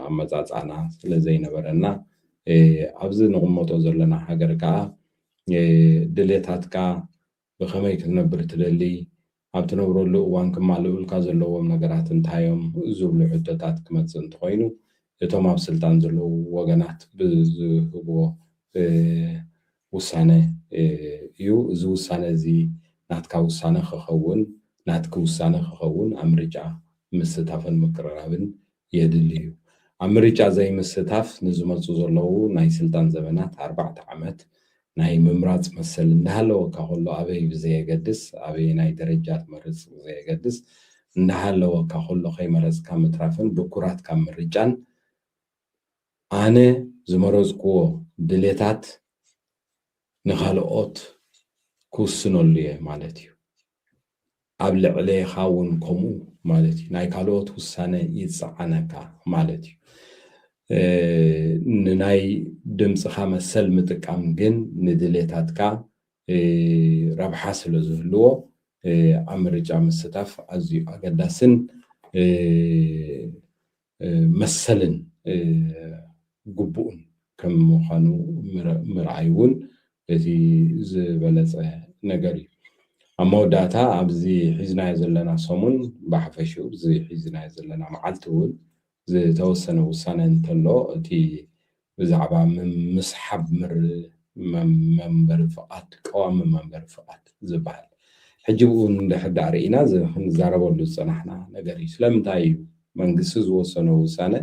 ኣመፃፅኣና ስለ ዘይነበረና ኣብዚ ንቕመጦ ዘለና ሃገር ከዓ ድሌታትካ ብኸመይ ክትነብር ትደሊ ኣብ ትነብረሉ እዋን ክማልኡልካ ዘለዎም ነገራት እንታዮም ዝብሉ ሕቶታት ክመፅእ እንተኮይኑ እቶም ኣብ ስልጣን ዘለዉ ወገናት ብዝህብዎ ውሳነ እዩ እዚ ውሳነ እዚ ናትካ ውሳነ ክኸውን ናትክ ውሳነ ክኸውን ኣብ ምርጫ ምስታፍን ምቅርራብን የድሊ እዩ ኣብ ምርጫ ዘይምስታፍ ንዝመፁ ዘለዉ ናይ ስልጣን ዘመናት 4 ዓመት ናይ ምምራፅ መሰል እንዳሃለወካ ከሎ ኣበይ ብዘየገድስ ኣበይ ናይ ደረጃ ትመርፅ ብዘየገድስ እንዳሃለወካ ከሎ ከይመረፅካ ምትራፍን ብኩራት ካብ ምርጫን ኣነ ዝመረፅክዎ ድሌታት ንኻልኦት ክውስነሉ እየ ማለት እዩ ኣብ ልዕለኻ እውን ከምኡ ማለት እዩ ናይ ካልኦት ውሳነ ይፀዓነካ ማለት እዩ ንናይ ድምፅኻ መሰል ምጥቃም ግን ንድሌታትካ ረብሓ ስለ ዝህልዎ ኣብ ምርጫ ምስታፍ ኣዝዩ ኣገዳስን መሰልን ግቡእን ከም ምዃኑ ምርኣይ እውን እቲ ዝበለፀ ነገር እዩ ኣብ መወዳእታ ኣብዚ ሒዝናዮ ዘለና ሰሙን ብሓፈሽኡ እዚ ሒዝናዮ ዘለና መዓልቲ እውን ዝተወሰነ ውሳነ እንተሎ እቲ ብዛዕባ ምስሓብ መንበሪ ፍቓድ ቀዋሚ መንበሪ ፍቓድ ዝበሃል ሕጂ ብኡ እንድሕር ርኢና ክንዛረበሉ ዝፀናሕና ነገር እዩ ስለምንታይ እዩ መንግስቲ ዝወሰነ ውሳነ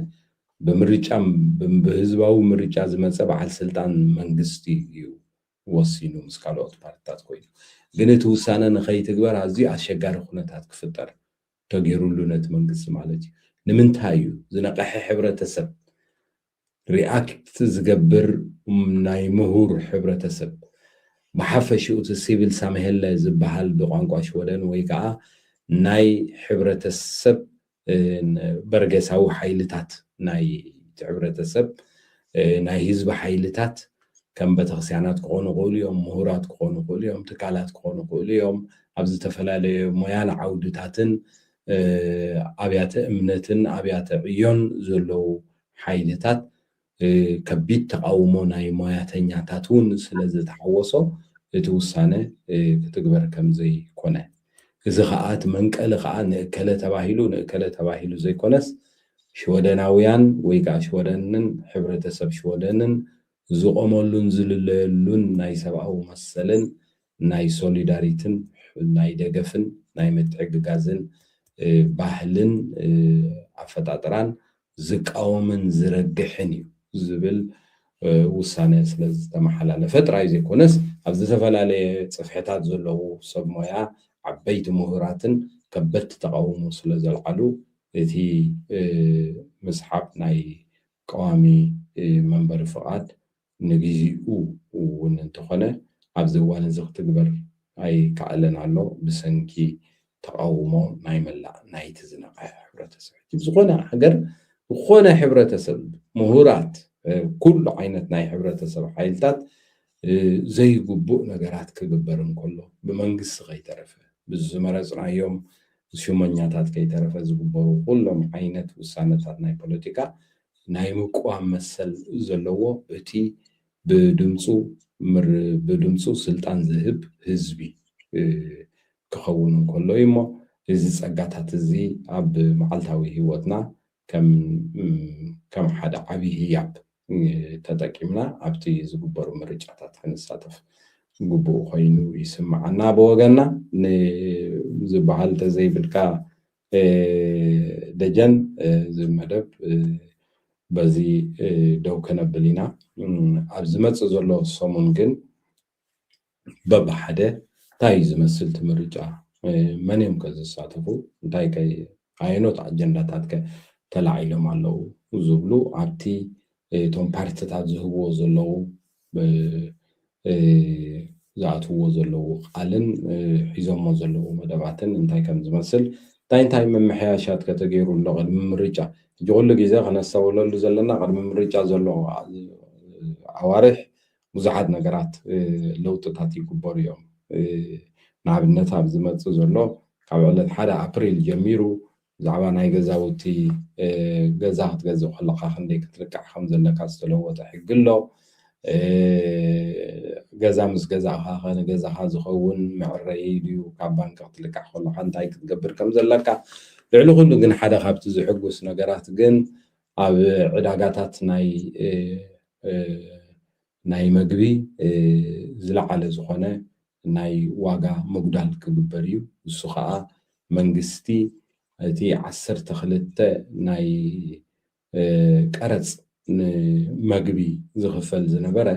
ብምርጫ ብህዝባዊ ምርጫ ዝመፀ በዓል ስልጣን መንግስቲ እዩ ወሲኑ ምስ ካልኦት ፓርቲታት ኮይኑ ግን እቲ ውሳነ ንኸይትግበር ኣዝዩ ኣሸጋሪ ኩነታት ክፍጠር ተገይሩሉ ነቲ መንግስቲ ማለት እዩ ንምንታይ እዩ ዝነቐሐ ሕብረተሰብ ሪኣክት ዝገብር ናይ ምሁር ሕብረተሰብ ብሓፈሽኡ እቲ ሲቪል ሳምሄለ ዝበሃል ብቋንቋ ሽወደን ወይ ከዓ ናይ ሕብረተሰብ በርገሳዊ ሓይልታት ናይ ሕብረተሰብ ናይ ህዝቢ ሓይልታት ከም ቤተክርስትያናት ክኾኑ ይኽእሉ እዮም ምሁራት ክኾኑ ይኽእሉ እዮም ትካላት ክኾኑ ይኽእሉ እዮም ኣብ ዝተፈላለዩ ሞያን ዓውድታትን ኣብያተ እምነትን ኣብያተ ዕዮን ዘለዉ ሓይልታት ከቢድ ተቃውሞ ናይ ሞያተኛታት እውን ስለ ዝተሓወሶ እቲ ውሳነ ክትግበር ከም ዘይኮነ እዚ ከዓ እቲ መንቀሊ ከዓ ንእከለ ተባሂሉ ዘይኮነስ ሽወደናውያን ወይ ከዓ ሽወደንን ሕብረተሰብ ሽወደንን ዝቆመሉን ዝልለየሉን ናይ ሰብኣዊ መሰልን ናይ ሶሊዳሪትን ናይ ደገፍን ናይ ምትዕግጋዝን ባህልን ኣፈጣጥራን ዝቃወምን ዝረግሕን እዩ ዝብል ውሳነ ስለ ዝተመሓላለፈ ጥራይ ዘይኮነስ ኣብ ዝተፈላለየ ፅፍሕታት ዘለዉ ሰብ ሞያ ዓበይቲ ምሁራትን ከበድቲ ተቃውሞ ስለ ዘልዓሉ እቲ ምስሓብ ናይ ቀዋሚ መንበሪ ፍቓድ ንግዚኡ እውን እንተኾነ ኣብዚ እዋን እዚ ክትግበር ኣይከኣለን ኣሎ ብሰንኪ ተቃውሞ ናይ መላእ ናይቲ ዝነቐሐ ሕብረተሰብ ዝኾነ ሃገር ዝኾነ ሕብረተሰብ ምሁራት ኩሉ ዓይነት ናይ ሕብረተሰብ ሓይልታት ዘይግቡእ ነገራት ክግበር እንከሎ ብመንግስቲ ከይተረፈ ብዝመረፅናዮም ሹመኛታት ከይተረፈ ዝግበሩ ኩሎም ዓይነት ውሳነታት ናይ ፖለቲካ ናይ ምቁዋም መሰል ዘለዎ እቲ ብድምፁ ስልጣን ዝህብ ህዝቢ ክኸውን እንከሎ እዩ እሞ እዚ ፀጋታት እዚ ኣብ መዓልታዊ ሂወትና ከም ሓደ ዓብይ ህያብ ተጠቂምና ኣብቲ ዝግበሩ ምርጫታት ክንሳተፍ ግቡእ ኮይኑ ይስማዓና ብወገንና ንዝበሃል ተዘይብልካ ደጀን ዝመደብ በዚ ደው ከነብል ኢና ኣብ ዝመፅእ ዘሎ ሰሙን ግን በብሓደ እንታይ ዝመስል እቲ ምርጫ መን እዮም ከዝሳተፉ እንታይ ዓይኖት ኣጀንዳታት ተላዒሎም ኣለው ዝብሉ ኣብቲ እቶም ፓርቲታት ዝህብዎ ዘለዉ ዝኣትውዎ ዘለዉ ቃልን ሒዞሞ ዘለዉ መደባትን እንታይ ከም ዝመስል እንታይ መምሕያሻት ከተገይሩ ኣሎ ቅድሚ ምርጫ ኩሉ ግዜ ክነስተውለሉ ዘለና ቅድሚ ምርጫ ዘሎ ኣዋርሕ ብዙሓት ነገራት ለውጥታት ይግበሩ እዮም ንኣብነት ኣብ ዝመፅእ ዘሎ ካብ ዕለት 1 ኣፕሪል ጀሚሩ ብዛዕባ ናይ ገዛውቲ ገዛ ክትገዝእ ከለካ ክንደይ ክትልቃሕ ከም ዘለካ ዝተለወጠ ሕጊ ኣሎ ገዛ ምስ ገዛእካ ንገዛካ ዝኸውን መዕረይ ድዩ ካብ ባንኪ ክትልቃሕ ከለካ እንታይ ክትገብር ከም ዘለካ ልዕሊ ኩሉ ግን ሓደ ካብቲ ዝሕጉስ ነገራት ግን ኣብ ዕዳጋታት ናይ ምግቢ ዝለዓለ ዝኾነ ናይ ዋጋ ምጉዳል ክግበር እዩ እሱ ከዓ መንግስቲ እቲ 12 ናይ ቀረፅ ንመግቢ ዝኽፈል ዝነበረ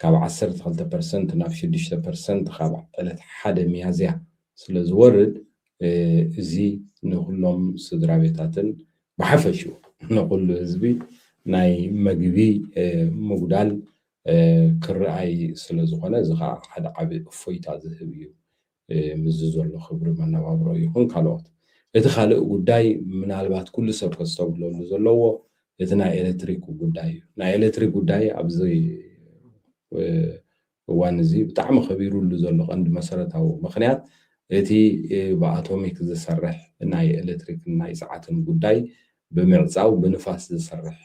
ካብ 12% ናብ 6% ካብ ዕለት 1 ሚያዝያ ስለ ዝወርድ እዚ ንኩሎም ስድራ ቤታትን ብሓፈሹ ንኩሉ ህዝቢ ናይ መግቢ ምጉዳል ክረኣይ ስለ ዝኾነ እዚ ከዓ ሓደ ዓብይ እፎይታ ዝህብ እዩ ምዝ ዘሎ ክብሪ መነባብሮ ይኹን ካልኦት እቲ ካልእ ጉዳይ ምናልባት ኩሉ ሰብ ከስተውዕለሉ ዘለዎ እቲ ናይ ኤሌክትሪክ ጉዳይ እዩ ናይ ኤሌክትሪክ ጉዳይ ኣብዚ እዋን እዚ ብጣዕሚ ከቢሩሉ ዘሎ ቀንዲ መሰረታዊ ምክንያት እቲ ብኣቶሚክ ዝሰርሕ ናይ ኤሌክትሪክ ናይ ሰዓትን ጉዳይ ብምዕፃው ብንፋስ ዝሰርሕ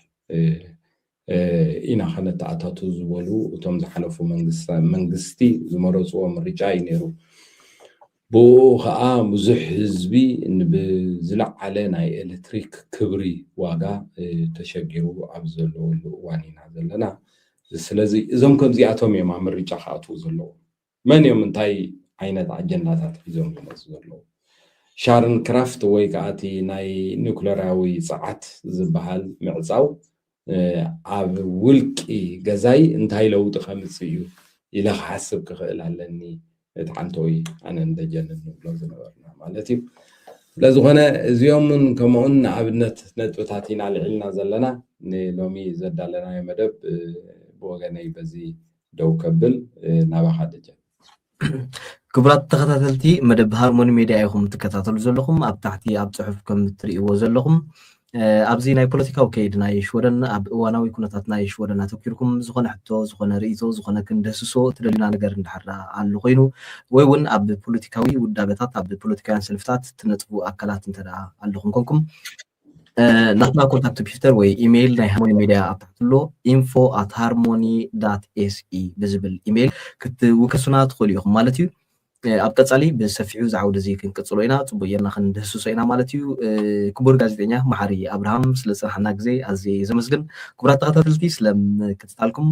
ኢና ከነተኣታቱ ዝበሉ እቶም ዝሓለፉ መንግስቲ ዝመረፅዎ ምርጫ እዩ ነይሩ ብኡ ከዓ ብዙሕ ህዝቢ ብዝለዓለ ናይ ኤሌክትሪክ ክብሪ ዋጋ ተሸጊሩ ኣብ ዘለወሉ እዋን ኢና ዘለና ስለዚ እዞም ከምዚኣቶም እዮም ኣብ ምርጫ ክኣትዉ ዘለዉ መን እዮም እንታይ ዓይነት ኣጀንዳታት ሒዞም ዝመፁ ዘለዉ ሻርን ክራፍት ወይ ከዓ እቲ ናይ ኒውክለራዊ ፀዓት ዝበሃል ምዕፃው ኣብ ውልቂ ገዛይ እንታይ ለውጢ ከምፅእ እዩ ኢለ ክሓስብ ክኽእል ኣለኒ እቲ ሓንተወይ ኣነ እንደጀንን ንብሎ ዝነበርና ማለት እዩ ስለዝኾነ እዚኦምን ከምኡን ንኣብነት ነጥብታት ኢና ልዒልና ዘለና ንሎሚ ዘዳለናዮ መደብ ብወገነይ በዚ ደው ከብል ናባኻ ደጀን ክቡራት ተኸታተልቲ መደብ ሃርሞኒ ሚድያ ኢኹም ትከታተሉ ዘለኹም ኣብ ታሕቲ ኣብ ፅሑፍ ከም እትሪእዎ ዘለኹም ኣብዚ ናይ ፖለቲካዊ ከይዲ ናይ ሽወደን ኣብ እዋናዊ ኩነታት ናይ ሽወደን ኣተኪርኩም ዝኾነ ሕቶ ዝኾነ ርእይቶ ዝኾነ ክንደስሶ ትደልዩና ነገር እንዳሕራ ኣሎ ኮይኑ ወይ እውን ኣብ ፖለቲካዊ ውዳበታት ኣብ ፖለቲካውያን ሰልፍታት ትነጥፉ ኣካላት እንተደኣ ኣለኹም ኮንኩም ናትና ኮንታክት ፒፍተር ወይ ኢሜይል ናይ ሃርሞኒ ሚድያ ኣብ ታሕትሎ info@harmony.se ብዝብል ኢሜይል ክትውከሱና ትኽእሉ ኢኹም ማለት እዩ ኣብ ቀፃሊ ብሰፊሑ ዝዓውደ እዚ ክንቅፅሎ ኢና ፅቡቅ ጌርና ክንደህስሶ ኢና ማለት እዩ ክቡር ጋዜጠኛ መሓሪ ኣብርሃም ስለ ዝፀናሕና ግዜ ኣዝየ ዘመስግን ክቡራት ተኸታተልቲ ስለምክትታልኩም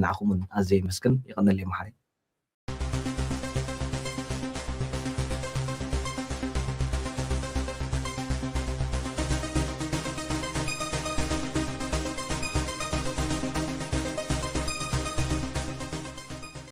ንዓኹምን ኣዝየ መስግን ይቐነል እየ መሓሪ